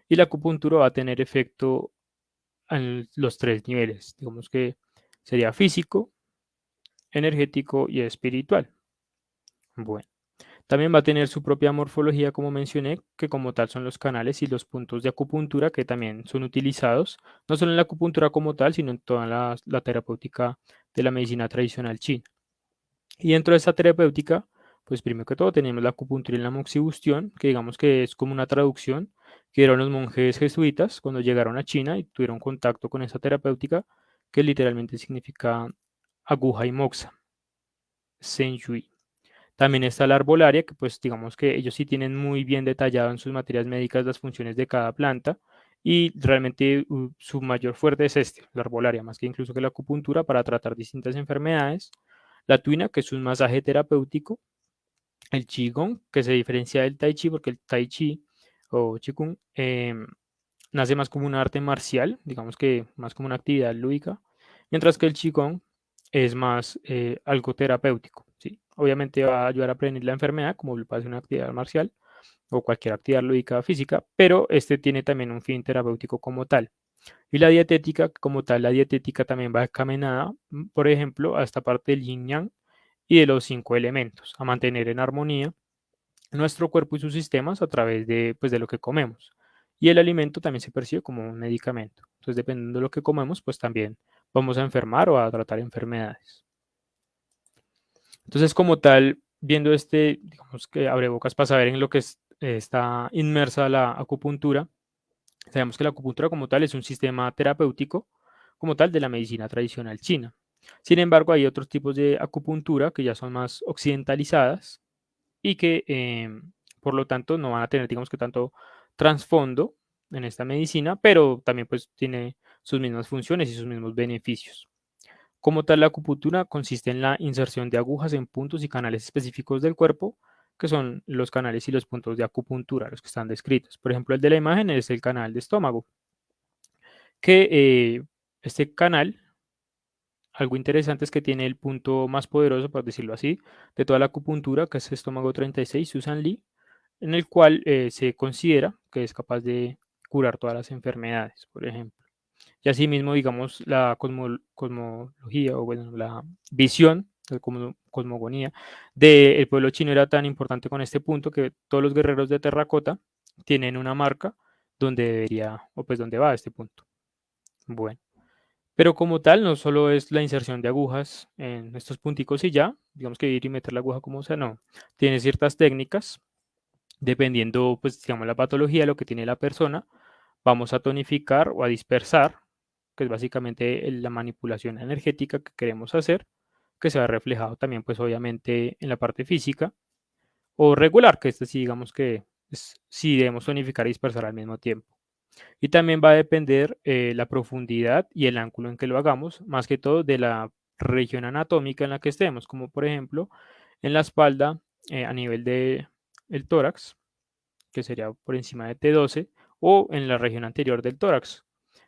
Y la acupuntura va a tener efecto en los tres niveles, digamos que sería físico, energético y espiritual. Bueno, también va a tener su propia morfología, como mencioné, que como tal son los canales y los puntos de acupuntura que también son utilizados, no solo en la acupuntura como tal, sino en toda la terapéutica de la medicina tradicional china. Y dentro de esta terapéutica, pues primero que todo tenemos la acupuntura y la moxibustión, que digamos que es como una traducción que dieron los monjes jesuitas cuando llegaron a China y tuvieron contacto con esa terapéutica, que literalmente significa aguja y moxa, Shen Yui. También está la arbolaria, que pues digamos que ellos sí tienen muy bien detallado en sus materias médicas las funciones de cada planta y realmente su mayor fuerte es este, la arbolaria, más que incluso que la acupuntura para tratar distintas enfermedades. La tuina, que es un masaje terapéutico. El Qigong, que se diferencia del Tai Chi porque el Tai Chi o Qigong nace más como un arte marcial, digamos que más como una actividad lúdica, mientras que el Qigong es más algo terapéutico, ¿sí? Obviamente va a ayudar a prevenir la enfermedad, como lo pasa una actividad marcial o cualquier actividad lúdica física, pero este tiene también un fin terapéutico como tal. Y la dietética, como tal, la dietética también va encaminada, por ejemplo, a esta parte del yin yang y de los cinco elementos, a mantener en armonía nuestro cuerpo y sus sistemas a través de, pues, de lo que comemos. Y el alimento también se percibe como un medicamento. Entonces, dependiendo de lo que comemos, pues también vamos a enfermar o a tratar enfermedades. Entonces, como tal, viendo este, digamos que abre bocas para saber en lo que está inmersa la acupuntura, sabemos que la acupuntura como tal es un sistema terapéutico como tal de la medicina tradicional china. Sin embargo, hay otros tipos de acupuntura que ya son más occidentalizadas y que por lo tanto no van a tener, digamos que tanto trasfondo en esta medicina, pero también pues tiene sus mismas funciones y sus mismos beneficios. Como tal, la acupuntura consiste en la inserción de agujas en puntos y canales específicos del cuerpo, que son los canales y los puntos de acupuntura, los que están descritos. Por ejemplo, el de la imagen es el canal de estómago, que este canal, algo interesante es que tiene el punto más poderoso, por decirlo así, de toda la acupuntura, que es el estómago 36, Susan Lee, en el cual se considera que es capaz de curar todas las enfermedades, por ejemplo. Y asimismo, digamos, la cosmología o bueno, la visión, la cosmogonía del pueblo chino era tan importante con este punto que todos los guerreros de terracota tienen una marca donde debería, o pues donde va este punto. Bueno, pero como tal, no solo es la inserción de agujas en estos punticos y ya, digamos que ir y meter la aguja como sea, no. Tiene ciertas técnicas, dependiendo, pues, digamos, la patología, lo que tiene la persona, vamos a tonificar o a dispersar, que es básicamente la manipulación energética que queremos hacer, que se va reflejado también, pues, obviamente, en la parte física, o regular, que este sí, digamos que sí debemos tonificar y dispersar al mismo tiempo. Y también va a depender la profundidad y el ángulo en que lo hagamos, más que todo de la región anatómica en la que estemos, como por ejemplo en la espalda a nivel de el tórax, que sería por encima de T12, o en la región anterior del tórax,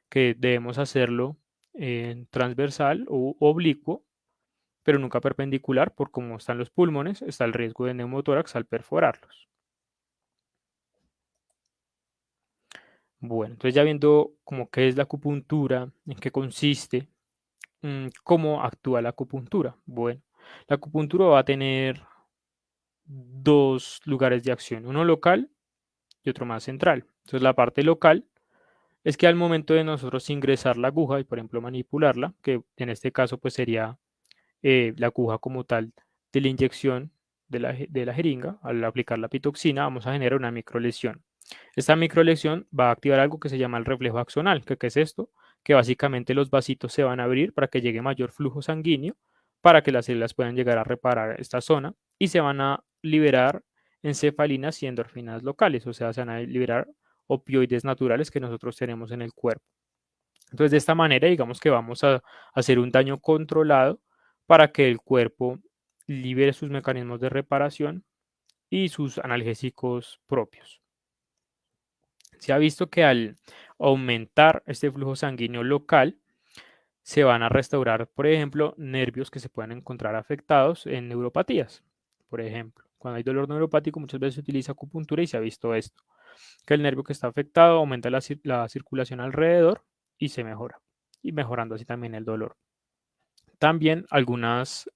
que debemos hacerlo en transversal o oblicuo, pero nunca perpendicular, por cómo están los pulmones, está el riesgo de neumotórax al perforarlos. Bueno, entonces ya viendo como qué es la acupuntura, en qué consiste, ¿cómo actúa la acupuntura? Bueno, la acupuntura va a tener dos lugares de acción, uno local y otro más central. Entonces la parte local es que al momento de nosotros ingresar la aguja y por ejemplo manipularla, que en este caso pues sería la aguja como tal de la inyección de la jeringa, al aplicar la pitoxina vamos a generar una microlesión. Esta microlesión va a activar algo que se llama el reflejo axonal. ¿Qué es esto? Que básicamente los vasitos se van a abrir para que llegue mayor flujo sanguíneo, para que las células puedan llegar a reparar esta zona y se van a liberar encefalinas y endorfinas locales, o sea, se van a liberar opioides naturales que nosotros tenemos en el cuerpo. Entonces, de esta manera, digamos que vamos a hacer un daño controlado para que el cuerpo libere sus mecanismos de reparación y sus analgésicos propios. Se ha visto que al aumentar este flujo sanguíneo local, se van a restaurar, por ejemplo, nervios que se puedan encontrar afectados en neuropatías. Por ejemplo, cuando hay dolor neuropático, muchas veces se utiliza acupuntura y se ha visto esto, que el nervio que está afectado aumenta la circulación alrededor y se mejora, y mejorando así también el dolor. También algunas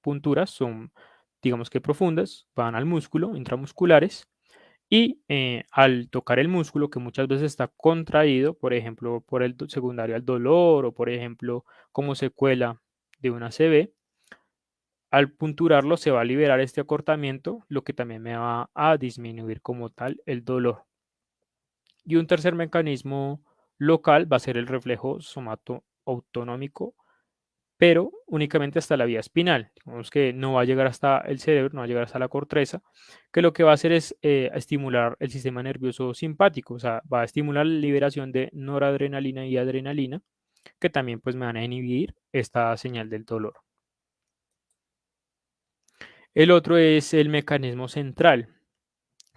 punturas son, digamos que profundas, van al músculo, intramusculares, y al tocar el músculo, que muchas veces está contraído, por ejemplo, por el secundario al dolor o, por ejemplo, como secuela de una ACV, al punturarlo se va a liberar este acortamiento, lo que también me va a disminuir como tal el dolor. Y un tercer mecanismo local va a ser el reflejo somatoautonómico, pero únicamente hasta la vía espinal. Digamos que no va a llegar hasta el cerebro, no va a llegar hasta la corteza, que lo que va a hacer es estimular el sistema nervioso simpático, o sea, va a estimular la liberación de noradrenalina y adrenalina, que también pues me van a inhibir esta señal del dolor. El otro es el mecanismo central,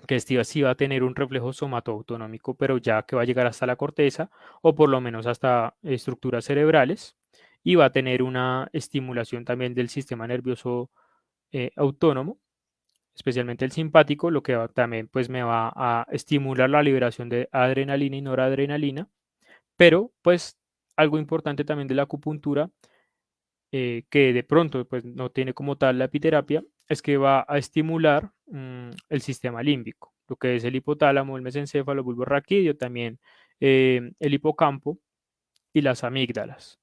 que este sí va a tener un reflejo somatoautonómico, pero ya que va a llegar hasta la corteza o por lo menos hasta estructuras cerebrales y va a tener una estimulación también del sistema nervioso autónomo, especialmente el simpático, lo que también pues me va a estimular la liberación de adrenalina y noradrenalina, pero pues algo importante también de la acupuntura que de pronto pues, no tiene como tal la epiterapia, es que va a estimular el sistema límbico, lo que es el hipotálamo, el mesencéfalo, el bulbo raquídeo, también el hipocampo y las amígdalas.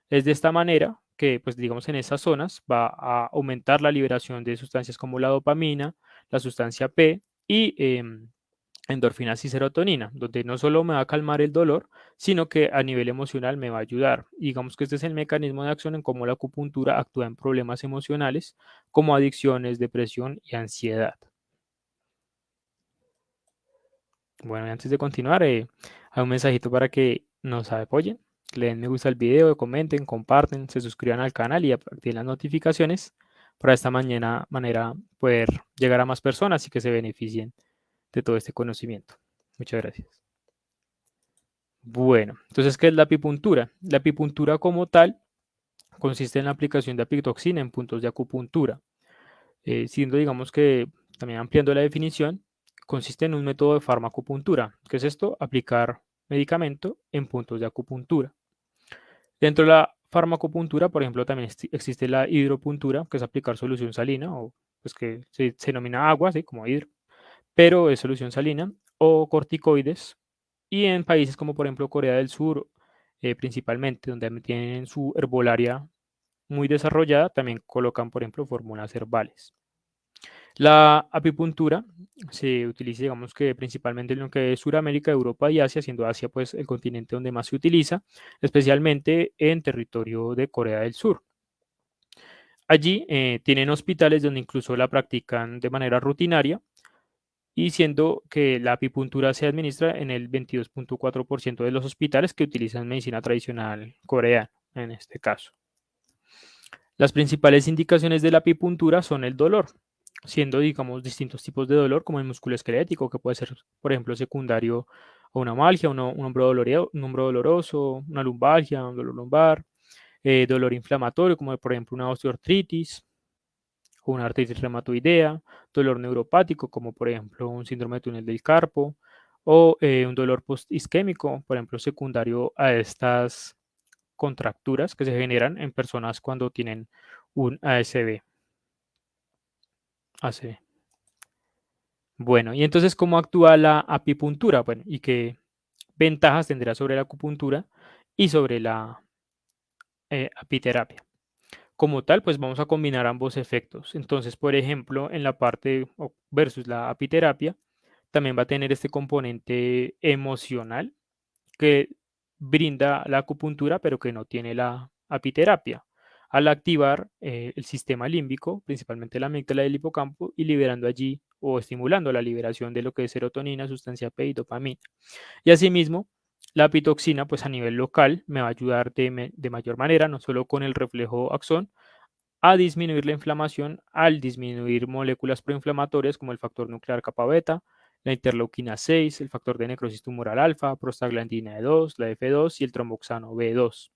Es de esta manera que, pues digamos, en esas zonas va a aumentar la liberación de sustancias como la dopamina, la sustancia P y endorfinas y serotonina, donde no solo me va a calmar el dolor, sino que a nivel emocional me va a ayudar. Y digamos que este es el mecanismo de acción en cómo la acupuntura actúa en problemas emocionales como adicciones, depresión y ansiedad. Bueno, y antes de continuar, hay un mensajito para que nos apoyen, le den me gusta al video, comenten, comparten, se suscriban al canal y activen las notificaciones para de esta manera poder llegar a más personas y que se beneficien de todo este conocimiento. Muchas gracias. Bueno, entonces, ¿qué es la apipuntura? La apipuntura como tal consiste en la aplicación de apitoxina en puntos de acupuntura, siendo, digamos que, también ampliando la definición, consiste en un método de farmacopuntura. ¿Qué es esto? Aplicar medicamento en puntos de acupuntura. Dentro de la farmacopuntura, por ejemplo, también existe la hidropuntura, que es aplicar solución salina, o pues que se denomina agua, ¿sí? Como hidro, pero es solución salina, o corticoides. Y en países como por ejemplo Corea del Sur, principalmente, donde tienen su herbolaria muy desarrollada, también colocan, por ejemplo, fórmulas herbales. La apipuntura se utiliza, digamos que principalmente en lo que es Sudamérica, Europa y Asia, siendo Asia pues el continente donde más se utiliza, especialmente en territorio de Corea del Sur. Allí tienen hospitales donde incluso la practican de manera rutinaria y siendo que la apipuntura se administra en el 22.4% de los hospitales que utilizan medicina tradicional coreana, en este caso. Las principales indicaciones de la apipuntura son el dolor, siendo, digamos, distintos tipos de dolor, como el musculoesquelético, que puede ser, por ejemplo, secundario a una malgia, un hombro doloroso, una lumbalgia, un dolor lumbar, dolor inflamatorio, como por ejemplo una osteoartritis o una artritis reumatoidea, dolor neuropático, como por ejemplo un síndrome de túnel del carpo, o un dolor post-isquémico, por ejemplo, secundario a estas contracturas que se generan en personas cuando tienen un ASB. ACV. Bueno, y entonces, ¿cómo actúa la apipuntura? Bueno, y qué ventajas tendrá sobre la acupuntura y sobre la apiterapia. Como tal, pues vamos a combinar ambos efectos. Entonces, por ejemplo, en la parte versus la apiterapia, también va a tener este componente emocional que brinda la acupuntura, pero que no tiene la apiterapia, al activar el sistema límbico, principalmente la amígdala del hipocampo, y liberando allí o estimulando la liberación de lo que es serotonina, sustancia P y dopamina. Y asimismo, la apitoxina, pues a nivel local, me va a ayudar de mayor manera, no solo con el reflejo axón, a disminuir la inflamación al disminuir moléculas proinflamatorias como el factor nuclear kappa beta, la interleuquina 6, el factor de necrosis tumoral alfa, prostaglandina E2, la F2 y el tromboxano B2.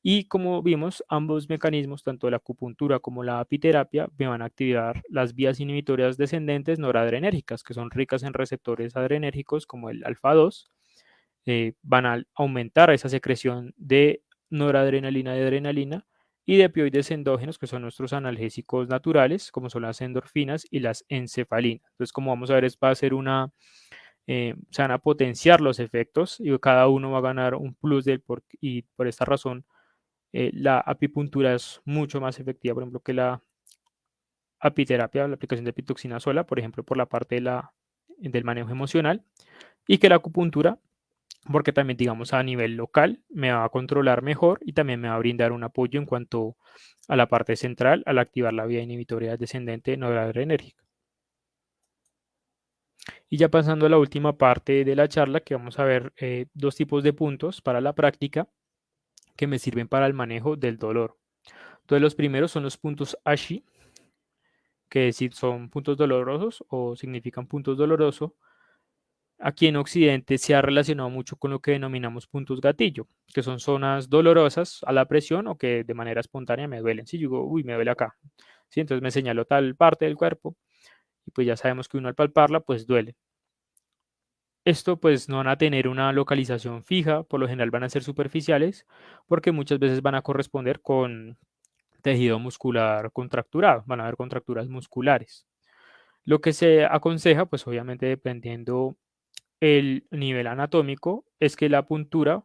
Y como vimos, ambos mecanismos, tanto la acupuntura como la apiterapia, me van a activar las vías inhibitorias descendentes noradrenérgicas, que son ricas en receptores adrenérgicos como el alfa 2, van a aumentar esa secreción de noradrenalina y adrenalina y de opioides endógenos, que son nuestros analgésicos naturales, como son las endorfinas y las encefalinas. Entonces, como vamos a ver, va a ser se van a potenciar los efectos y cada uno va a ganar un plus y por esta razón la apipuntura es mucho más efectiva, por ejemplo, que la apiterapia, la aplicación de pitoxina sola, por ejemplo, por la parte del manejo emocional, y que la acupuntura porque también, digamos, a nivel local me va a controlar mejor y también me va a brindar un apoyo en cuanto a la parte central al activar la vía inhibitoria descendente noradrenérgica. Y ya pasando a la última parte de la charla, que vamos a ver dos tipos de puntos para la práctica que me sirven para el manejo del dolor. Entonces, los primeros son los puntos ASHI, que si son puntos dolorosos o significan puntos dolorosos, aquí en Occidente se ha relacionado mucho con lo que denominamos puntos gatillo, que son zonas dolorosas a la presión o que de manera espontánea me duelen. Si yo digo, uy, me duele acá, ¿sí? Entonces me señalo tal parte del cuerpo y pues ya sabemos que uno al palparla pues duele. Esto pues no van a tener una localización fija, por lo general van a ser superficiales porque muchas veces van a corresponder con tejido muscular contracturado, van a haber contracturas musculares. Lo que se aconseja, pues obviamente dependiendo el nivel anatómico es que la puntura,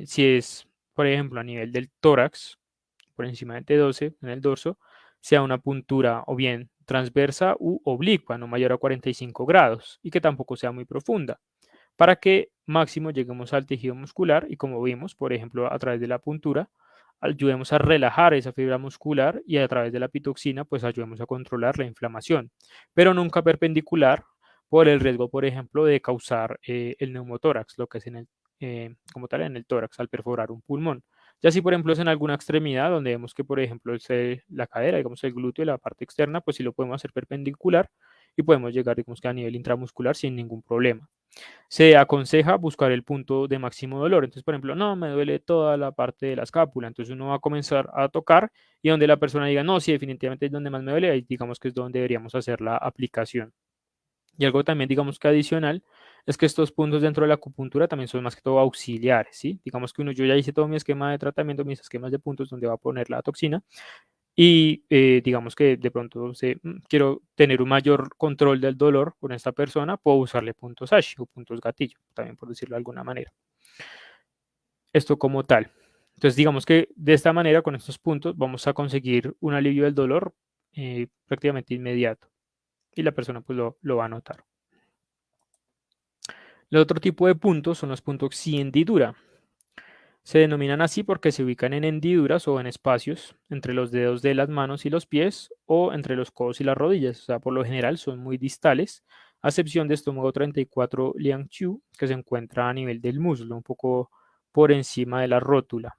si es, por ejemplo, a nivel del tórax, por encima de T12 en el dorso, sea una puntura o bien transversa u oblicua, no mayor a 45 grados, y que tampoco sea muy profunda, para que máximo lleguemos al tejido muscular y como vimos, por ejemplo, a través de la puntura, ayudemos a relajar esa fibra muscular y a través de la pitoxina, pues ayudemos a controlar la inflamación, pero nunca perpendicular por el riesgo, por ejemplo, de causar el neumotórax, lo que es como tal en el tórax al perforar un pulmón. Ya si, por ejemplo, es en alguna extremidad donde vemos que, por ejemplo, es la cadera, digamos el glúteo y la parte externa, pues sí lo podemos hacer perpendicular y podemos llegar, digamos que a nivel intramuscular sin ningún problema. Se aconseja buscar el punto de máximo dolor. Entonces, por ejemplo, no, me duele toda la parte de la escápula. Entonces uno va a comenzar a tocar y donde la persona diga, no, sí, definitivamente es donde más me duele, ahí digamos que es donde deberíamos hacer la aplicación. Y algo también, digamos que adicional, es que estos puntos dentro de la acupuntura también son más que todo auxiliares, ¿sí? Digamos que yo ya hice todo mi esquema de tratamiento, mis esquemas de puntos donde va a poner la toxina, y digamos que de pronto quiero tener un mayor control del dolor con esta persona, puedo usarle puntos ASH o puntos gatillo, también por decirlo de alguna manera. Esto como tal. Entonces, digamos que de esta manera, con estos puntos, vamos a conseguir un alivio del dolor prácticamente inmediato y la persona pues lo va a notar. El otro tipo de puntos son los puntos sin hendidura. Se denominan así porque se ubican en hendiduras o en espacios entre los dedos de las manos y los pies o entre los codos y las rodillas. O sea, por lo general son muy distales, a excepción de estómago 34 Liang-Chu, que se encuentra a nivel del muslo, un poco por encima de la rótula.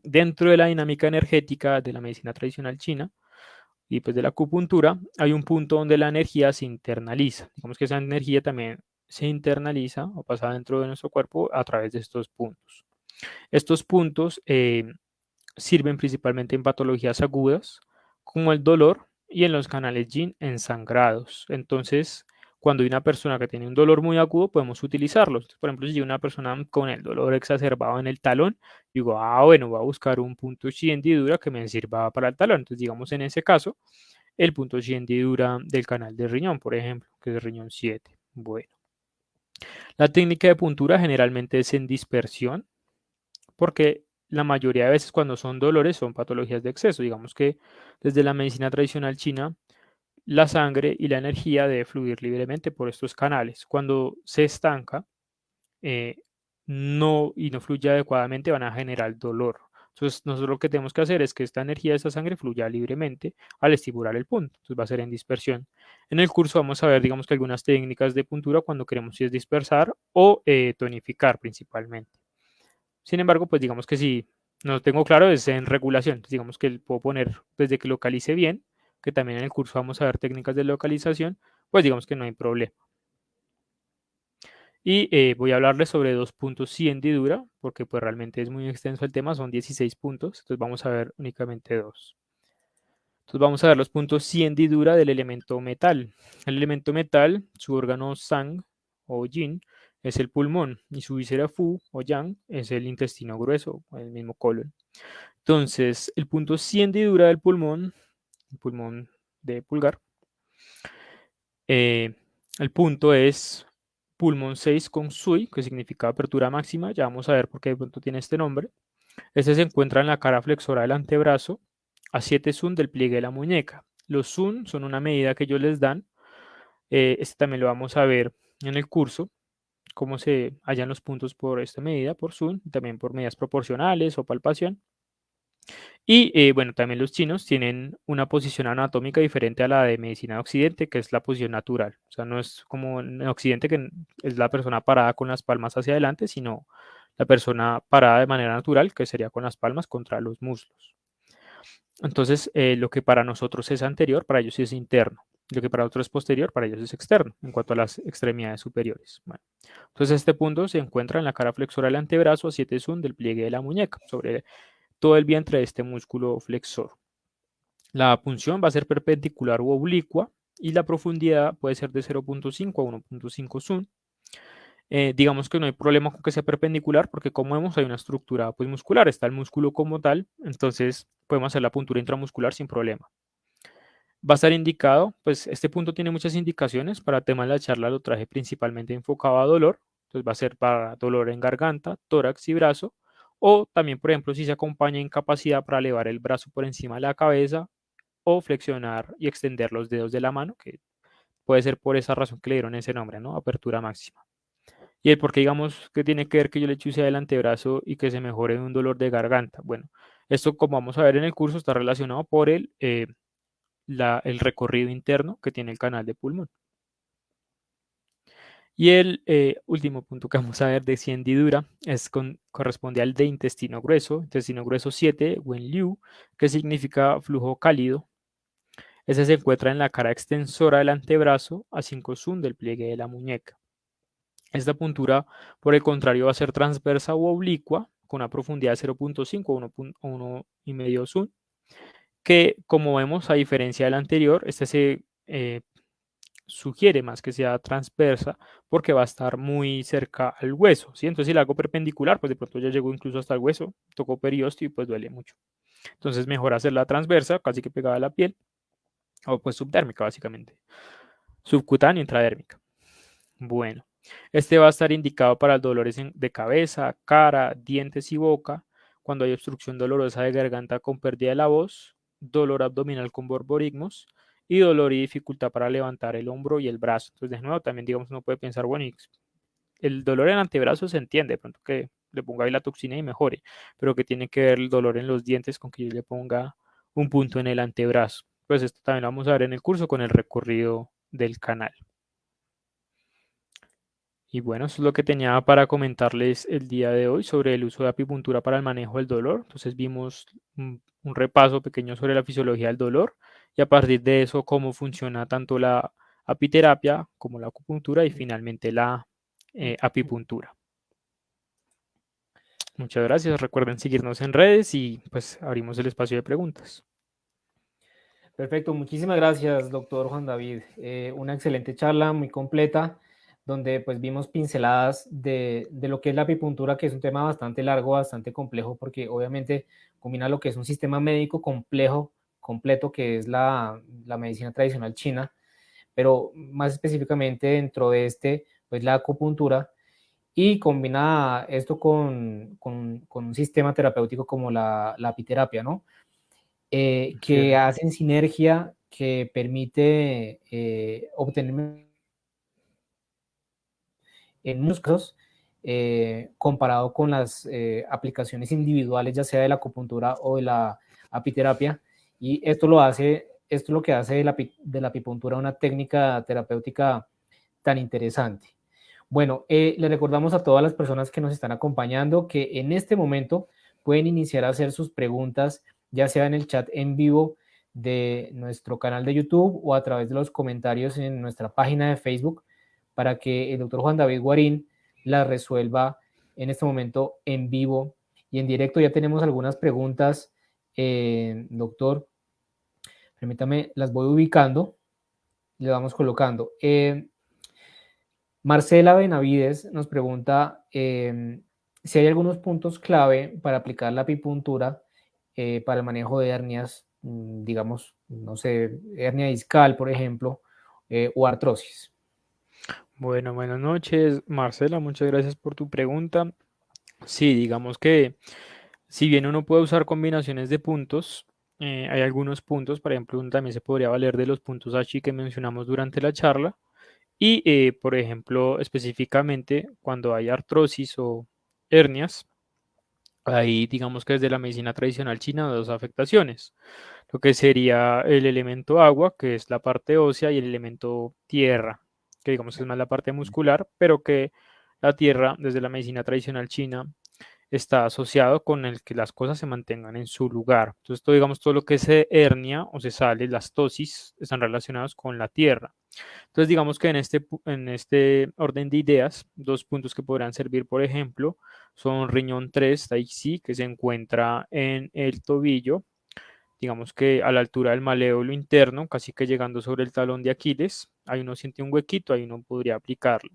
Dentro de la dinámica energética de la medicina tradicional china y pues de la acupuntura, hay un punto donde la energía se internaliza. Digamos que esa energía también se internaliza o pasa dentro de nuestro cuerpo a través de estos puntos. Estos puntos sirven principalmente en patologías agudas, como el dolor y en los canales yin ensangrados. Entonces, cuando hay una persona que tiene un dolor muy agudo, podemos utilizarlos. Por ejemplo, si hay una persona con el dolor exacerbado en el talón, digo, bueno, voy a buscar un punto chi de hendidura que me sirva para el talón. Entonces, digamos en ese caso, el punto chi de hendidura del canal de riñón, por ejemplo, que es el riñón 7. Bueno, la técnica de puntura generalmente es en dispersión, porque la mayoría de veces cuando son dolores son patologías de exceso. Digamos que desde la medicina tradicional china, la sangre y la energía debe fluir libremente por estos canales. Cuando se estanca eh, y no fluye adecuadamente, van a generar dolor. Entonces, nosotros lo que tenemos que hacer es que esta energía de esta sangre fluya libremente al estimular el punto. Entonces, va a ser en dispersión. En el curso vamos a ver, digamos que algunas técnicas de puntura cuando queremos si es dispersar o tonificar principalmente. Sin embargo, pues digamos que si no lo tengo claro es en regulación. Entonces, digamos que puedo poner desde que localice bien, que también en el curso vamos a ver técnicas de localización, pues digamos que no hay problema. Y voy a hablarles sobre dos puntos sí hendidura, porque pues realmente es muy extenso el tema, son 16 puntos, entonces vamos a ver únicamente dos. Entonces vamos a ver los puntos sí hendidura del elemento metal. El elemento metal, su órgano sang o yin, es el pulmón y su víscera fu o yang es el intestino grueso, o el mismo colon. Entonces, el punto 100 de hendidura del pulmón, el pulmón de pulgar, eh, el punto es pulmón 6 con sui, que significa apertura máxima. Ya vamos a ver por qué de pronto tiene este nombre. Este se encuentra en la cara flexora del antebrazo, a 7 sun del pliegue de la muñeca. Los sun son una medida que ellos les dan. Este también lo vamos a ver en el curso, cómo se hallan los puntos por esta medida, por sun, y también por medidas proporcionales o palpación. Y bueno, también los chinos tienen una posición anatómica diferente a la de medicina de Occidente, que es la posición natural. O sea, no es como en Occidente, que es la persona parada con las palmas hacia adelante, sino la persona parada de manera natural, que sería con las palmas contra los muslos. Entonces, lo que para nosotros es anterior, para ellos es interno. Lo que para otros es posterior, para ellos es externo, en cuanto a las extremidades superiores. Bueno, entonces, este punto se encuentra en la cara flexora del antebrazo a 7 sun del pliegue de la muñeca, sobre todo el vientre de este músculo flexor. La punción va a ser perpendicular u oblicua y la profundidad puede ser de 0.5 a 1.5 sun. Digamos que no hay problema con que sea perpendicular porque como vemos hay una estructura pues, muscular, está el músculo como tal, entonces podemos hacer la puntura intramuscular sin problema. Va a estar indicado, pues este punto tiene muchas indicaciones, para temas de la charla lo traje principalmente enfocado a dolor, entonces va a ser para dolor en garganta, tórax y brazo, o también, por ejemplo, si se acompaña incapacidad para elevar el brazo por encima de la cabeza o flexionar y extender los dedos de la mano, que puede ser por esa razón que le dieron ese nombre, ¿no? Apertura máxima. Y el por qué, digamos, que tiene que ver que yo le chuse el antebrazo y que se mejore un dolor de garganta. Bueno, esto, como vamos a ver en el curso, está relacionado por el recorrido interno que tiene el canal de pulmón. Y el último punto que vamos a ver de si hendidura corresponde al de intestino grueso 7, Wenliu, que significa flujo cálido. Ese se encuentra en la cara extensora del antebrazo a 5 sun del pliegue de la muñeca. Esta puntura, por el contrario, va a ser transversa o oblicua, con una profundidad de 0.5 o 1.5 sun, que como vemos, a diferencia del anterior, este sugiere más que sea transversa porque va a estar muy cerca al hueso, ¿sí? Entonces si la hago perpendicular, pues de pronto ya llegó incluso hasta el hueso, tocó periósteo y pues duele mucho. Entonces mejor hacerla transversa, casi que pegada a la piel, o pues subdérmica básicamente, subcutánea intradérmica. Bueno, este va a estar indicado para dolores de cabeza, cara, dientes y boca, cuando hay obstrucción dolorosa de garganta con pérdida de la voz, dolor abdominal con borborigmos y dolor y dificultad para levantar el hombro y el brazo. Entonces, de nuevo, también digamos, uno puede pensar, bueno, el dolor en el antebrazo se entiende, de pronto que le ponga ahí la toxina y mejore, pero que tiene que ver el dolor en los dientes con que yo le ponga un punto en el antebrazo. Pues esto también lo vamos a ver en el curso con el recorrido del canal. Y bueno, eso es lo que tenía para comentarles el día de hoy sobre el uso de apipuntura para el manejo del dolor. Entonces vimos un repaso pequeño sobre la fisiología del dolor y a partir de eso cómo funciona tanto la apiterapia como la acupuntura y finalmente la apipuntura. Muchas gracias. Recuerden seguirnos en redes y pues abrimos el espacio de preguntas. Perfecto, muchísimas gracias, doctor Juan David. Una excelente charla, muy completa, donde pues vimos pinceladas de lo que es la apipuntura, que es un tema bastante largo, bastante complejo, porque obviamente combina lo que es un sistema médico complejo, completo, que es la medicina tradicional china, pero más específicamente dentro de este, pues la acupuntura, y combina esto con un sistema terapéutico como la apiterapia, ¿no? Que Cierto. hacen sinergia, que permite obtener en muchos casos, comparado con las aplicaciones individuales, ya sea de la acupuntura o de la apiterapia. Y esto es lo que hace de la apipuntura una técnica terapéutica tan interesante. Bueno, le recordamos a todas las personas que nos están acompañando que en este momento pueden iniciar a hacer sus preguntas, ya sea en el chat en vivo de nuestro canal de YouTube o a través de los comentarios en nuestra página de Facebook, para que el doctor Juan David Guarín las resuelva en este momento en vivo y en directo. Ya tenemos algunas preguntas, doctor. Permítame, las voy ubicando, le vamos colocando. Marcela Benavides nos pregunta si hay algunos puntos clave para aplicar la apipuntura para el manejo de hernias, digamos, no sé, hernia discal, por ejemplo, o artrosis. Bueno, buenas noches, Marcela. Muchas gracias por tu pregunta. Sí, digamos que si bien uno puede usar combinaciones de puntos, hay algunos puntos, por ejemplo, uno también se podría valer de los puntos H que mencionamos durante la charla. Y, por ejemplo, específicamente cuando hay artrosis o hernias, ahí digamos que desde la medicina tradicional china dos afectaciones. Lo que sería el elemento agua, que es la parte ósea, y el elemento tierra, que digamos que es más la parte muscular, pero que la tierra desde la medicina tradicional china está asociado con el que las cosas se mantengan en su lugar. Entonces, todo, digamos, todo lo que se hernia o se sale, las tosis, están relacionados con la tierra. Entonces, digamos que en este orden de ideas, dos puntos que podrán servir, por ejemplo, son riñón 3, Tai Chi, que se encuentra en el tobillo, digamos que a la altura del maléolo interno, casi que llegando sobre el talón de Aquiles. Ahí uno siente un huequito, ahí uno podría aplicarlo.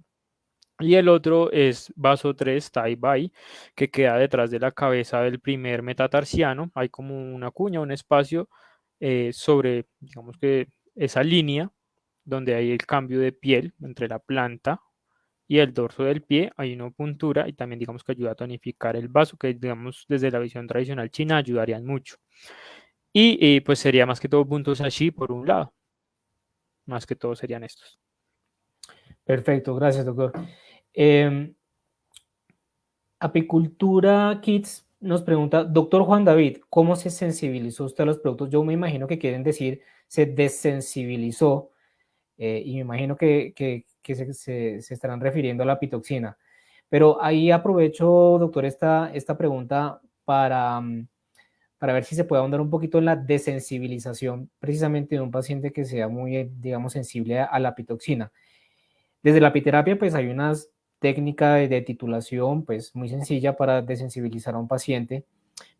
Y el otro es vaso 3 Tai Bai, que queda detrás de la cabeza del primer metatarsiano. Hay como una cuña, un espacio sobre, digamos que esa línea donde hay el cambio de piel entre la planta y el dorso del pie. Hay una puntura y también digamos que ayuda a tonificar el vaso, que digamos desde la visión tradicional china ayudarían mucho. Y pues sería más que todo puntos así por un lado. Más que todo serían estos. Perfecto, gracias, doctor. Eh, Apicultura Kids nos pregunta, doctor Juan David, ¿cómo se sensibilizó usted a los productos? Yo me imagino que quieren decir se desensibilizó y me imagino que se estarán refiriendo a la pitoxina. Pero ahí aprovecho, doctor, esta pregunta para ver si se puede ahondar un poquito en la desensibilización precisamente de un paciente que sea muy, digamos, sensible a la pitoxina. Desde la apiterapia, pues hay unas técnicas de titulación, pues muy sencilla para desensibilizar a un paciente.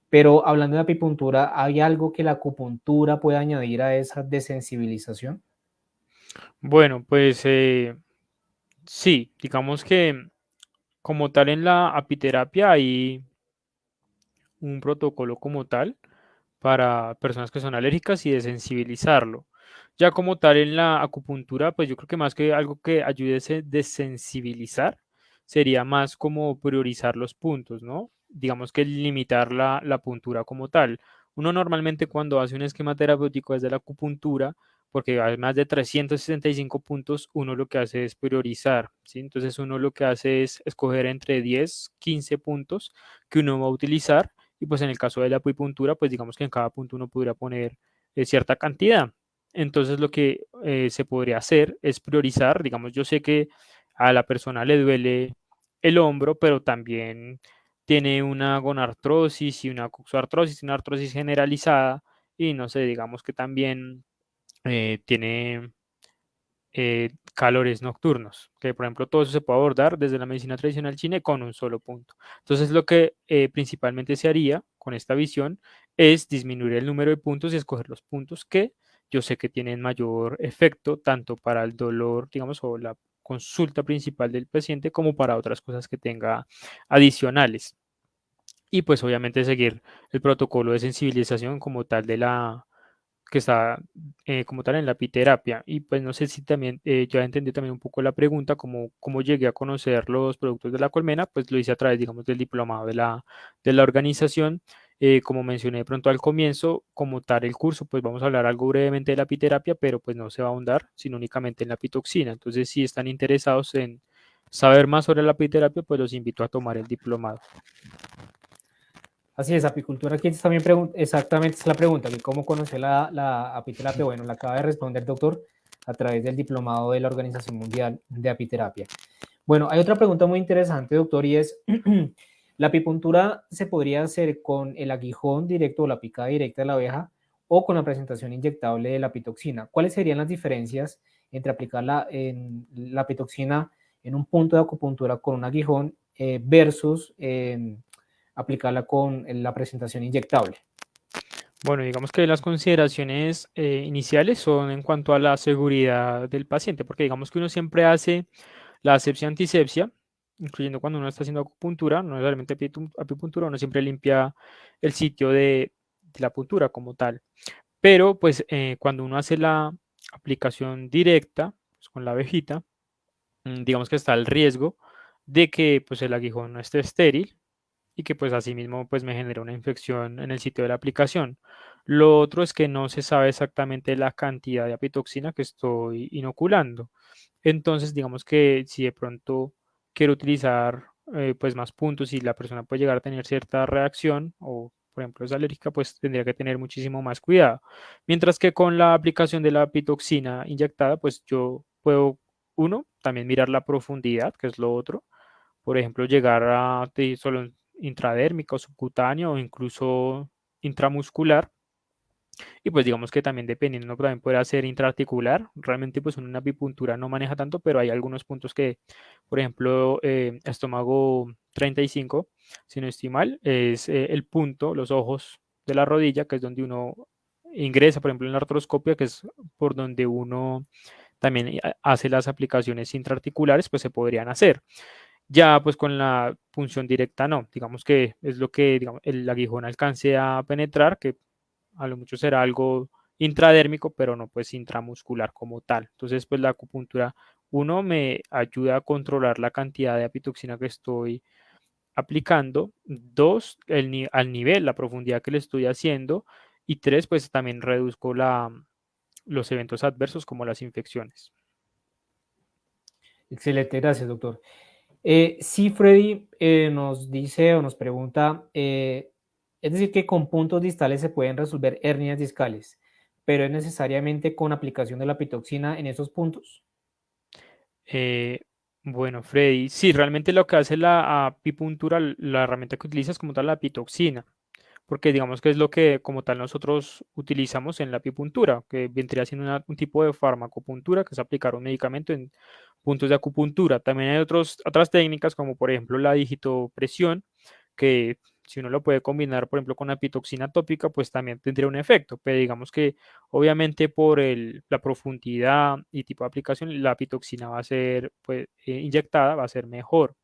Pero hablando de apipuntura, ¿hay algo que la acupuntura pueda añadir a esa desensibilización? Bueno, pues sí, digamos que como tal en la apiterapia hay un protocolo como tal para personas que son alérgicas y desensibilizarlo. Ya como tal en la acupuntura, pues yo creo que más que algo que ayude a desensibilizar, sería más como priorizar los puntos, ¿no? Digamos que limitar la puntura como tal. Uno normalmente cuando hace un esquema terapéutico desde la acupuntura, porque hay más de 365 puntos, uno lo que hace es priorizar, ¿sí? Entonces uno lo que hace es escoger entre 10, 15 puntos que uno va a utilizar y pues en el caso de la acupuntura, pues digamos que en cada punto uno podría poner cierta cantidad. Entonces lo que se podría hacer es priorizar, digamos, yo sé que a la persona le duele el hombro, pero también tiene una gonartrosis y una coxartrosis, una artrosis generalizada y no sé, digamos que también tiene calores nocturnos, que por ejemplo todo eso se puede abordar desde la medicina tradicional china con un solo punto. Entonces lo que principalmente se haría con esta visión es disminuir el número de puntos y escoger los puntos que yo sé que tienen mayor efecto tanto para el dolor, digamos, o la consulta principal del paciente como para otras cosas que tenga adicionales. Y pues obviamente seguir el protocolo de sensibilización como tal de la que está como tal en la apiterapia. Y pues no sé si también ya entendí también un poco la pregunta, cómo llegué a conocer los productos de la colmena, pues lo hice a través, digamos, del diplomado de la organización. Como mencioné de pronto al comienzo, como tal el curso, pues vamos a hablar algo brevemente de la apiterapia, pero pues no se va a ahondar, sino únicamente en la pitoxina. Entonces, si están interesados en saber más sobre la apiterapia, pues los invito a tomar el diplomado. Así es, apicultura, aquí también exactamente es la pregunta, que cómo conocer la apiterapia. Bueno, la acaba de responder, doctor, a través del diplomado de la Organización Mundial de Apiterapia. Bueno, hay otra pregunta muy interesante, doctor, y es, ¿la apipuntura se podría hacer con el aguijón directo o la picada directa de la abeja o con la presentación inyectable de la pitoxina? ¿Cuáles serían las diferencias entre aplicar la pitoxina en un punto de acupuntura con un aguijón versus aplicarla con la presentación inyectable? Bueno, digamos que las consideraciones iniciales son en cuanto a la seguridad del paciente, porque digamos que uno siempre hace la asepsia antisepsia, incluyendo cuando uno está haciendo acupuntura, no necesariamente apipuntura, uno siempre limpia el sitio de la puntura como tal. Pero pues cuando uno hace la aplicación directa pues, con la abejita, digamos que está el riesgo de que pues el aguijón no esté estéril y que pues asimismo pues me genera una infección en el sitio de la aplicación. Lo otro es que no se sabe exactamente la cantidad de apitoxina que estoy inoculando. Entonces, digamos que si de pronto quiero utilizar pues más puntos y la persona puede llegar a tener cierta reacción o por ejemplo es alérgica, pues tendría que tener muchísimo más cuidado. Mientras que con la aplicación de la pitoxina inyectada, pues yo puedo, uno, también mirar la profundidad, que es lo otro. Por ejemplo, llegar a solo intradérmica o subcutáneo o incluso intramuscular y pues digamos que también dependiendo, ¿no? También puede ser intraarticular. Realmente pues una apipuntura no maneja tanto, pero hay algunos puntos que, por ejemplo, estómago 35, si no estoy mal, es el punto, los ojos de la rodilla, que es donde uno ingresa, por ejemplo, en la artroscopia, que es por donde uno también hace las aplicaciones intraarticulares, pues se podrían hacer. Ya pues con la punción directa no, digamos que es lo que digamos, el aguijón alcance a penetrar, que a lo mucho será algo intradérmico, pero no pues intramuscular como tal. Entonces, pues la acupuntura, uno, me ayuda a controlar la cantidad de apitoxina que estoy aplicando. Dos, al nivel, la profundidad que le estoy haciendo. Y tres, pues también reduzco los eventos adversos como las infecciones. Excelente, gracias, doctor. Sí, Freddy nos dice o nos pregunta, es decir, que con puntos distales se pueden resolver hernias discales, pero es necesariamente con aplicación de la pitoxina en esos puntos. Eh, bueno, Freddy, sí, realmente lo que hace la apipuntura, la herramienta que utilizas como tal, la pitoxina, porque digamos que es lo que como tal nosotros utilizamos en la apipuntura, que vendría siendo un tipo de farmacopuntura, que es aplicar un medicamento en puntos de acupuntura. También hay otras técnicas como por ejemplo la digitopresión, que si uno lo puede combinar, por ejemplo, con apitoxina tópica, pues también tendría un efecto, pero digamos que obviamente por la profundidad y tipo de aplicación, la apitoxina va a ser pues, inyectada, va a ser mejor.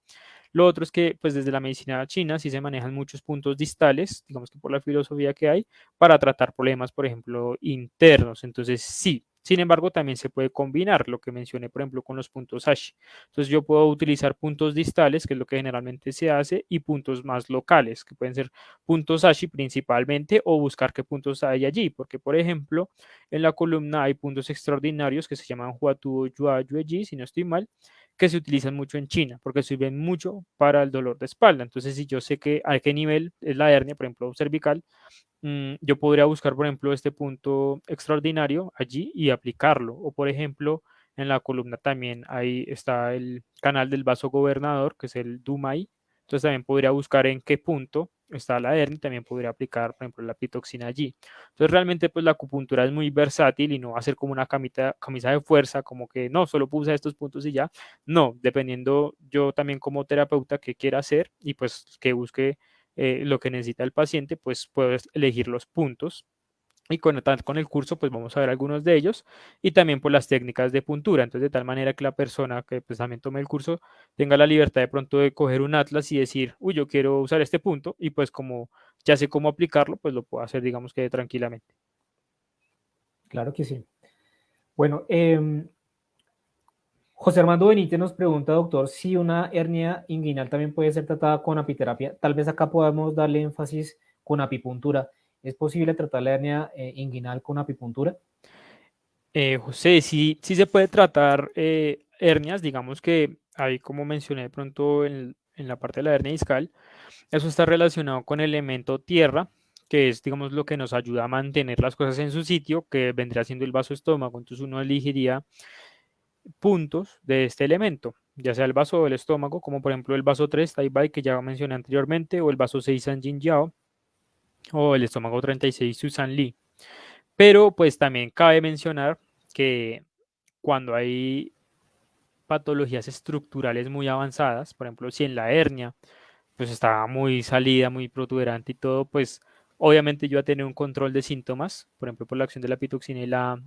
Lo otro es que, pues desde la medicina china sí se manejan muchos puntos distales, digamos que por la filosofía que hay, para tratar problemas, por ejemplo, internos. Entonces, sí. Sin embargo, también se puede combinar lo que mencioné, por ejemplo, con los puntos Ashi. Entonces, yo puedo utilizar puntos distales, que es lo que generalmente se hace, y puntos más locales, que pueden ser puntos Ashi principalmente, o buscar qué puntos hay allí, porque, por ejemplo, en la columna hay puntos extraordinarios que se llaman Huatuo Yua Yueji, si no estoy mal, que se utilizan mucho en China, porque sirven mucho para el dolor de espalda. Entonces, si yo sé que a qué nivel es la hernia, por ejemplo, cervical, yo podría buscar, por ejemplo, este punto extraordinario allí y aplicarlo. O, por ejemplo, en la columna también ahí está el canal del vaso gobernador, que es el Dumai. Entonces también podría buscar en qué punto está la hernia y también podría aplicar, por ejemplo, la pitoxina allí. Entonces realmente pues la acupuntura es muy versátil y no va a ser como una camisa de fuerza, como que no, solo puse estos puntos y ya. No, dependiendo yo también como terapeuta qué quiera hacer y pues que busque lo que necesita el paciente, pues puedes elegir los puntos. Y con el curso, pues vamos a ver algunos de ellos y también por las técnicas de puntura. Entonces, de tal manera que la persona que pues también tome el curso tenga la libertad de pronto de coger un atlas y decir, uy, yo quiero usar este punto y pues como ya sé cómo aplicarlo, pues lo puedo hacer, digamos que tranquilamente. Claro que sí. Bueno, José Armando Benítez nos pregunta, doctor, si una hernia inguinal también puede ser tratada con apiterapia. Tal vez acá podamos darle énfasis con apipuntura. ¿Es posible tratar la hernia inguinal con apipuntura? José, sí, sí se puede tratar hernias, digamos que ahí como mencioné de pronto en la parte de la hernia discal, eso está relacionado con el elemento tierra, que es, digamos, lo que nos ayuda a mantener las cosas en su sitio, que vendría siendo el vaso estómago. Entonces uno elegiría puntos de este elemento, ya sea el vaso o el estómago, como por ejemplo el vaso 3 Tai Bai, que ya mencioné anteriormente, o el vaso 6 San Jin Yao, o el estómago 36 Susan Lee. Pero pues también cabe mencionar que cuando hay patologías estructurales muy avanzadas, por ejemplo, si en la hernia pues estaba muy salida, muy protuberante y todo, pues obviamente yo voy a tener un control de síntomas, por ejemplo, por la acción de la pitoxina y la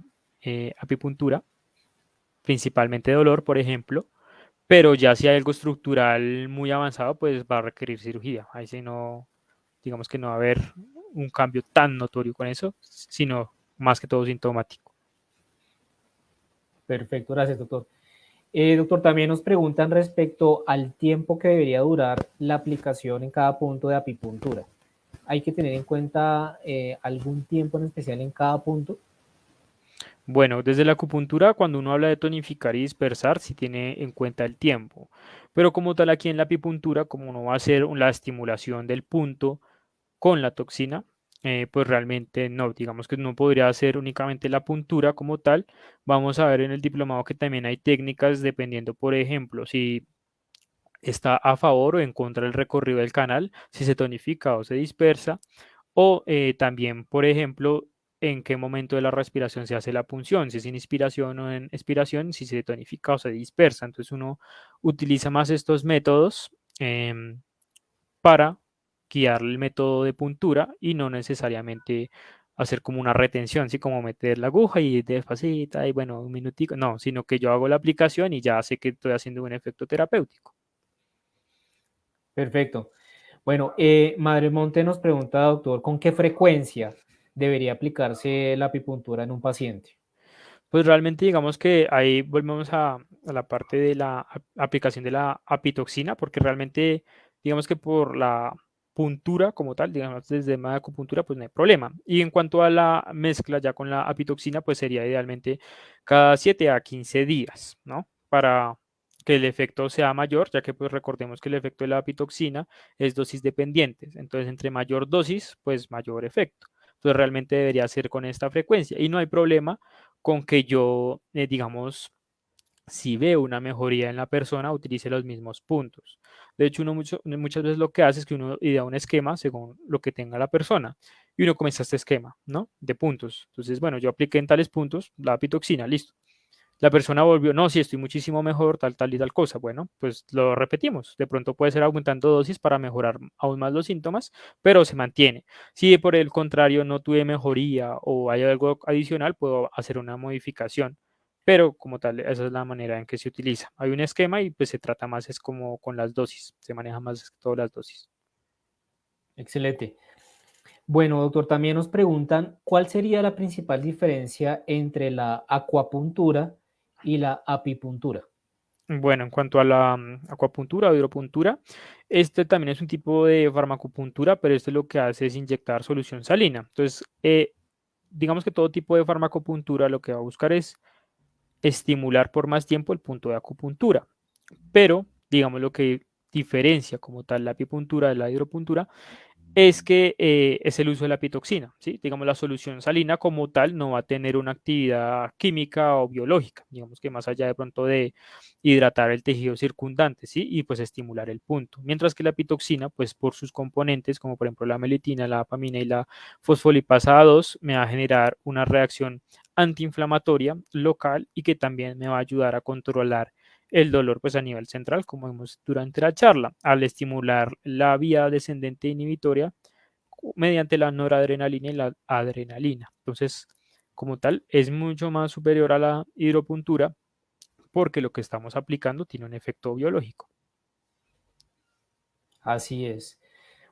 apipuntura, principalmente dolor, por ejemplo, pero ya si hay algo estructural muy avanzado, pues va a requerir cirugía. Ahí sí no, digamos que no va a haber un cambio tan notorio con eso, sino más que todo sintomático. Perfecto, gracias, doctor. Doctor, también nos preguntan respecto al tiempo que debería durar la aplicación en cada punto de apipuntura. ¿Hay que tener en cuenta algún tiempo en especial en cada punto? Bueno, desde la acupuntura, cuando uno habla de tonificar y dispersar, sí tiene en cuenta el tiempo. Pero como tal, aquí en la apipuntura, como uno va a hacer la estimulación del punto con la toxina, pues realmente no, digamos que no podría hacer únicamente la puntura como tal. Vamos a ver en el diplomado que también hay técnicas dependiendo, por ejemplo, si está a favor o en contra del recorrido del canal, si se tonifica o se dispersa, o también, por ejemplo, en qué momento de la respiración se hace la punción, si es en inspiración o en expiración, si se tonifica o se dispersa. Entonces uno utiliza más estos métodos para guiar el método de puntura y no necesariamente hacer como una retención, así como meter la aguja y despacita y bueno, un minutico, no, sino que yo hago la aplicación y ya sé que estoy haciendo un efecto terapéutico. Perfecto. Bueno, Madre Monte nos pregunta, doctor, ¿con qué frecuencia debería aplicarse la apipuntura en un paciente? Pues realmente digamos que ahí volvemos a la parte de la aplicación de la apitoxina, porque realmente digamos que por la puntura como tal, digamos desde el tema de acupuntura, pues no hay problema. Y en cuanto a la mezcla ya con la apitoxina, pues sería idealmente cada 7 a 15 días, ¿no? Para que el efecto sea mayor, ya que pues recordemos que el efecto de la apitoxina es dosis dependiente. Entonces, entre mayor dosis, pues mayor efecto. Entonces, realmente debería ser con esta frecuencia y no hay problema con que yo, digamos, si veo una mejoría en la persona, utilice los mismos puntos. De hecho, muchas veces lo que hace es que uno idea un esquema según lo que tenga la persona y uno comienza este esquema, ¿no? De puntos. Entonces, bueno, yo apliqué en tales puntos la pitoxina, listo. La persona volvió, no, sí, estoy muchísimo mejor, tal, tal y tal cosa. Bueno, pues lo repetimos. De pronto puede ser aumentando dosis para mejorar aún más los síntomas, pero se mantiene. Si por el contrario no tuve mejoría o hay algo adicional, puedo hacer una modificación. Pero como tal, esa es la manera en que se utiliza. Hay un esquema y pues se trata más, es como con las dosis, se maneja más todas las dosis. Excelente. Bueno, doctor, también nos preguntan cuál sería la principal diferencia entre la acuapuntura y la apipuntura. Bueno, en cuanto a la acuapuntura o hidropuntura, este también es un tipo de farmacopuntura, pero este lo que hace es inyectar solución salina. Entonces, digamos que todo tipo de farmacopuntura lo que va a buscar es estimular por más tiempo el punto de acupuntura, pero digamos lo que diferencia como tal la apipuntura de la hidropuntura es que es el uso de la pitoxina, ¿sí? Digamos, la solución salina como tal no va a tener una actividad química o biológica, digamos que más allá de pronto de hidratar el tejido circundante, ¿sí? Y pues estimular el punto. Mientras que la pitoxina, pues por sus componentes, como por ejemplo la melitina, la apamina y la fosfolipasa A2, me va a generar una reacción antiinflamatoria local y que también me va a ayudar a controlar el dolor pues a nivel central, como vimos durante la charla, al estimular la vía descendente inhibitoria mediante la noradrenalina y la adrenalina. Entonces, como tal, es mucho más superior a la hidropuntura porque lo que estamos aplicando tiene un efecto biológico. Así es.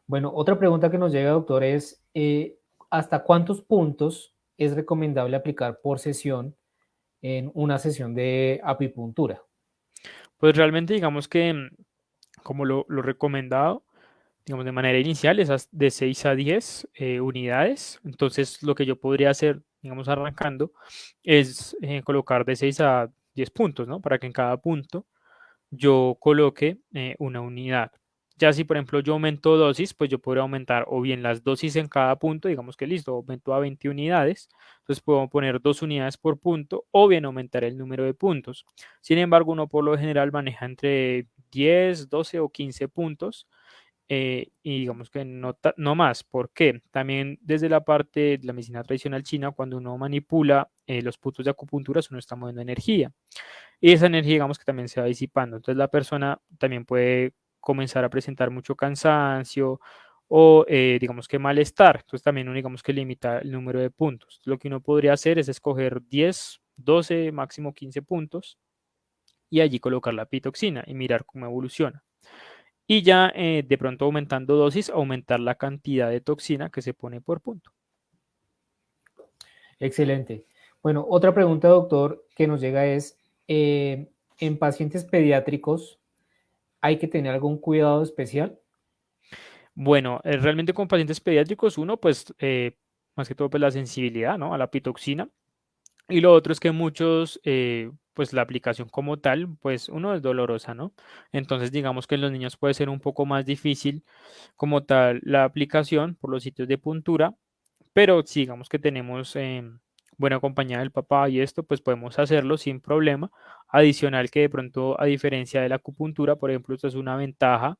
Bueno, otra pregunta que nos llega, doctor, es ¿hasta cuántos puntos es recomendable aplicar por sesión en una sesión de apipuntura? Pues realmente digamos que como lo recomendado, digamos de manera inicial, es de 6 a 10 unidades. Entonces lo que yo podría hacer, digamos arrancando, es colocar de 6 a 10 puntos, ¿no? Para que en cada punto yo coloque una unidad. Ya si, por ejemplo, yo aumento dosis, pues yo podría aumentar o bien las dosis en cada punto, digamos que listo, aumento a 20 unidades, entonces puedo poner 2 unidades por punto o bien aumentar el número de puntos. Sin embargo, uno por lo general maneja entre 10, 12 o 15 puntos y digamos que no, no más. ¿Por qué? También desde la parte de la medicina tradicional china, cuando uno manipula los puntos de acupuntura, uno está moviendo energía. Y esa energía, digamos que también se va disipando. Entonces la persona también puede comenzar a presentar mucho cansancio o digamos que malestar. Entonces también uno digamos que limita el número de puntos. Lo que uno podría hacer es escoger 10, 12, máximo 15 puntos y allí colocar la pitoxina y mirar cómo evoluciona. Y ya de pronto aumentando dosis, aumentar la cantidad de toxina que se pone por punto. Excelente. Bueno, otra pregunta, doctor, que nos llega es, ¿en pacientes pediátricos hay que tener algún cuidado especial? Bueno, realmente con pacientes pediátricos, uno, pues, más que todo, pues la sensibilidad, ¿no? A la pitoxina. Y lo otro es que muchos, pues la aplicación como tal, pues uno es dolorosa, ¿no? Entonces digamos que en los niños puede ser un poco más difícil como tal la aplicación por los sitios de puntura, pero si digamos que tenemos buena compañía del papá y esto, pues podemos hacerlo sin problema. Adicional que de pronto, a diferencia de la acupuntura, por ejemplo, esto es una ventaja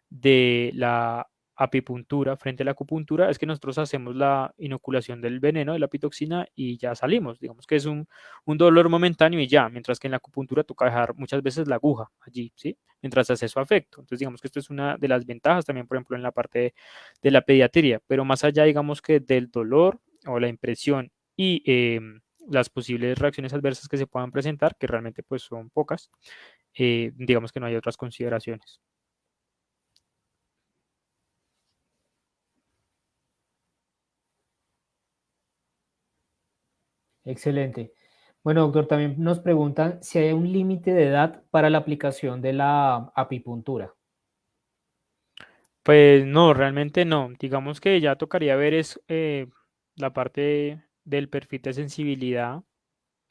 de la apipuntura frente a la acupuntura es que nosotros hacemos la inoculación del veneno de la pitoxina y ya salimos. Digamos que es un dolor momentáneo y ya, mientras que en la acupuntura toca dejar muchas veces la aguja allí, ¿sí? Mientras hace su afecto. Entonces, digamos que esto es una de las ventajas también, por ejemplo, en la parte de la pediatría, pero más allá, digamos que del dolor o la impresión y las posibles reacciones adversas que se puedan presentar, que realmente pues son pocas, digamos que no hay otras consideraciones. Excelente. Bueno, doctor, también nos preguntan si hay un límite de edad para la aplicación de la apipuntura. Pues no, realmente no. Digamos que ya tocaría ver es la parte del perfil de sensibilidad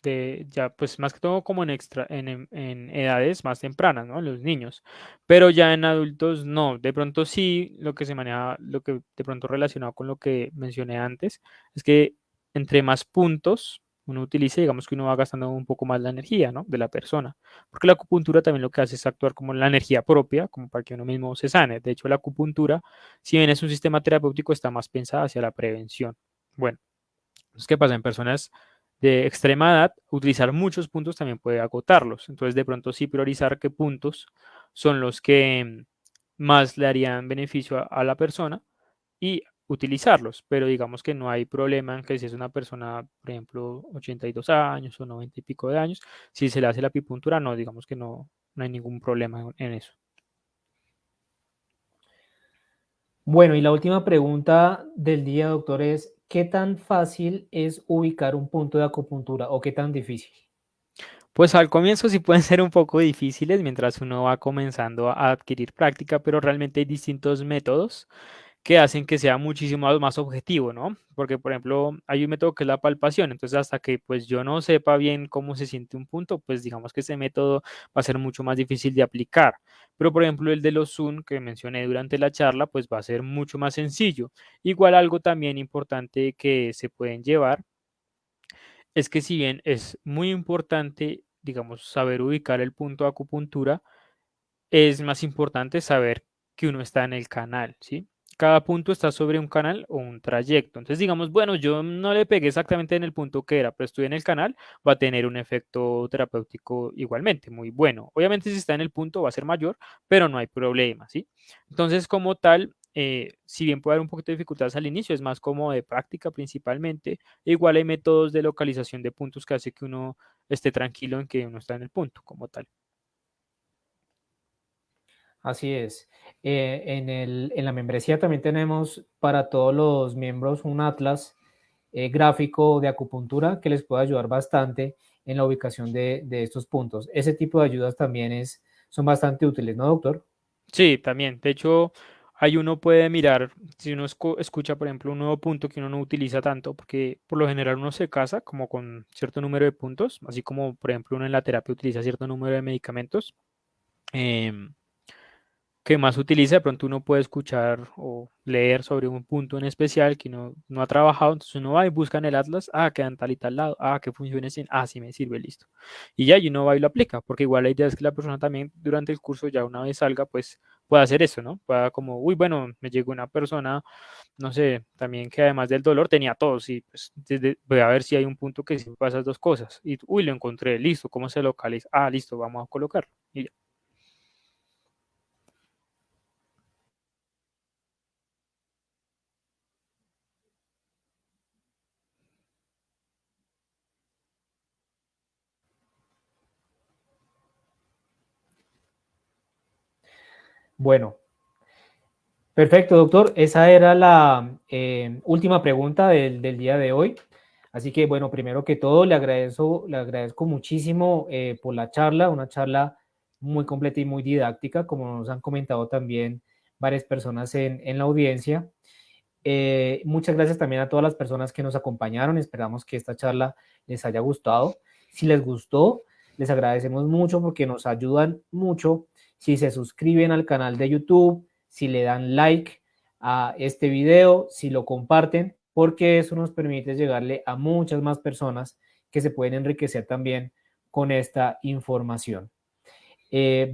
de ya pues más que todo como en en edades más tempranas, ¿no? En los niños. Pero ya en adultos no. De pronto sí, lo que se maneja, lo que de pronto relacionado con lo que mencioné antes, es que entre más puntos uno utilice, digamos que uno va gastando un poco más la energía, ¿no? De la persona. Porque la acupuntura también lo que hace es actuar como la energía propia, como para que uno mismo se sane. De hecho, la acupuntura, si bien es un sistema terapéutico, está más pensada hacia la prevención. Bueno, entonces, ¿qué pasa en personas? de extrema edad, utilizar muchos puntos también puede agotarlos. Entonces, de pronto sí priorizar qué puntos son los que más le harían beneficio a la persona y utilizarlos, pero digamos que no hay problema en que si es una persona, por ejemplo, 82 años o 90 y pico de años, si se le hace la apipuntura, no, digamos que no hay ningún problema en eso. Bueno, y la última pregunta del día, doctor, es, ¿qué tan fácil es ubicar un punto de acupuntura o qué tan difícil? Pues al comienzo sí pueden ser un poco difíciles mientras uno va comenzando a adquirir práctica, pero realmente hay distintos métodos que hacen que sea muchísimo más objetivo, ¿no? Porque, por ejemplo, hay un método que es la palpación, entonces hasta que pues yo no sepa bien cómo se siente un punto, pues digamos que ese método va a ser mucho más difícil de aplicar. Pero, por ejemplo, el de los Zoom que mencioné durante la charla, pues va a ser mucho más sencillo. Igual algo también importante que se pueden llevar es que si bien es muy importante, digamos, saber ubicar el punto de acupuntura, es más importante saber que uno está en el canal, ¿sí? Cada punto está sobre un canal o un trayecto. Entonces, digamos, bueno, yo no le pegué exactamente en el punto que era, pero estoy en el canal, va a tener un efecto terapéutico igualmente muy bueno. Obviamente, si está en el punto va a ser mayor, pero no hay problema, ¿sí? Entonces, como tal, si bien puede haber un poquito de dificultades al inicio, es más como de práctica principalmente. Igual hay métodos de localización de puntos que hace que uno esté tranquilo en que uno está en el punto como tal. Así es. En la membresía también tenemos para todos los miembros un atlas gráfico de acupuntura que les puede ayudar bastante en la ubicación de estos puntos. Ese tipo de ayudas también son bastante útiles, ¿no, doctor? Sí, también. De hecho, ahí uno puede mirar, si uno escucha, por ejemplo, un nuevo punto que uno no utiliza tanto, porque por lo general uno se casa como con cierto número de puntos, así como, por ejemplo, uno en la terapia utiliza cierto número de medicamentos. em, que más utiliza, de pronto uno puede escuchar o leer sobre un punto en especial que uno no ha trabajado, entonces uno va y busca en el atlas, queda en tal y tal lado, que funcione así, sí me sirve, listo. Y ya, y uno va y lo aplica, porque igual la idea es que la persona también durante el curso, ya una vez salga, pues pueda hacer eso, ¿no? Pueda como, uy, bueno, me llegó una persona, no sé, también que además del dolor tenía tos y pues voy a ver si hay un punto que sí pasa esas dos cosas. Y, uy, lo encontré, listo, ¿cómo se localiza? Listo, vamos a colocarlo. Y ya. Bueno, perfecto, doctor. Esa era la última pregunta del día de hoy. Así que, bueno, primero que todo, le agradezco muchísimo por la charla, una charla muy completa y muy didáctica, como nos han comentado también varias personas en la audiencia. Muchas gracias también a todas las personas que nos acompañaron. Esperamos que esta charla les haya gustado. Si les gustó, les agradecemos mucho porque nos ayudan mucho si se suscriben al canal de YouTube, si le dan like a este video, si lo comparten, porque eso nos permite llegarle a muchas más personas que se pueden enriquecer también con esta información.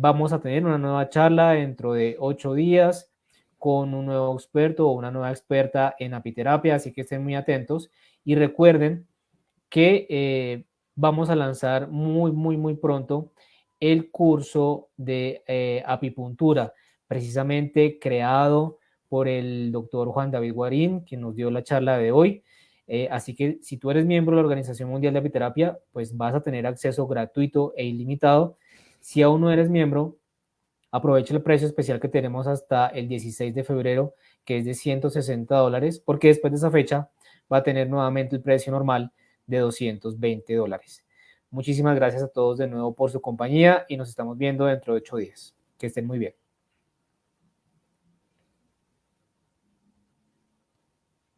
Vamos a tener una nueva charla dentro de 8 días con un nuevo experto o una nueva experta en apiterapia, así que estén muy atentos y recuerden que vamos a lanzar muy pronto el curso de apipuntura, precisamente creado por el doctor Juan David Guarín, quien nos dio la charla de hoy. Así que si tú eres miembro de la Organización Mundial de Apiterapia, pues vas a tener acceso gratuito e ilimitado. Si aún no eres miembro, aprovecha el precio especial que tenemos hasta el 16 de febrero, que es de $160, porque después de esa fecha va a tener nuevamente el precio normal de $220. Muchísimas gracias a todos de nuevo por su compañía y nos estamos viendo dentro de 8 días. Que estén muy bien.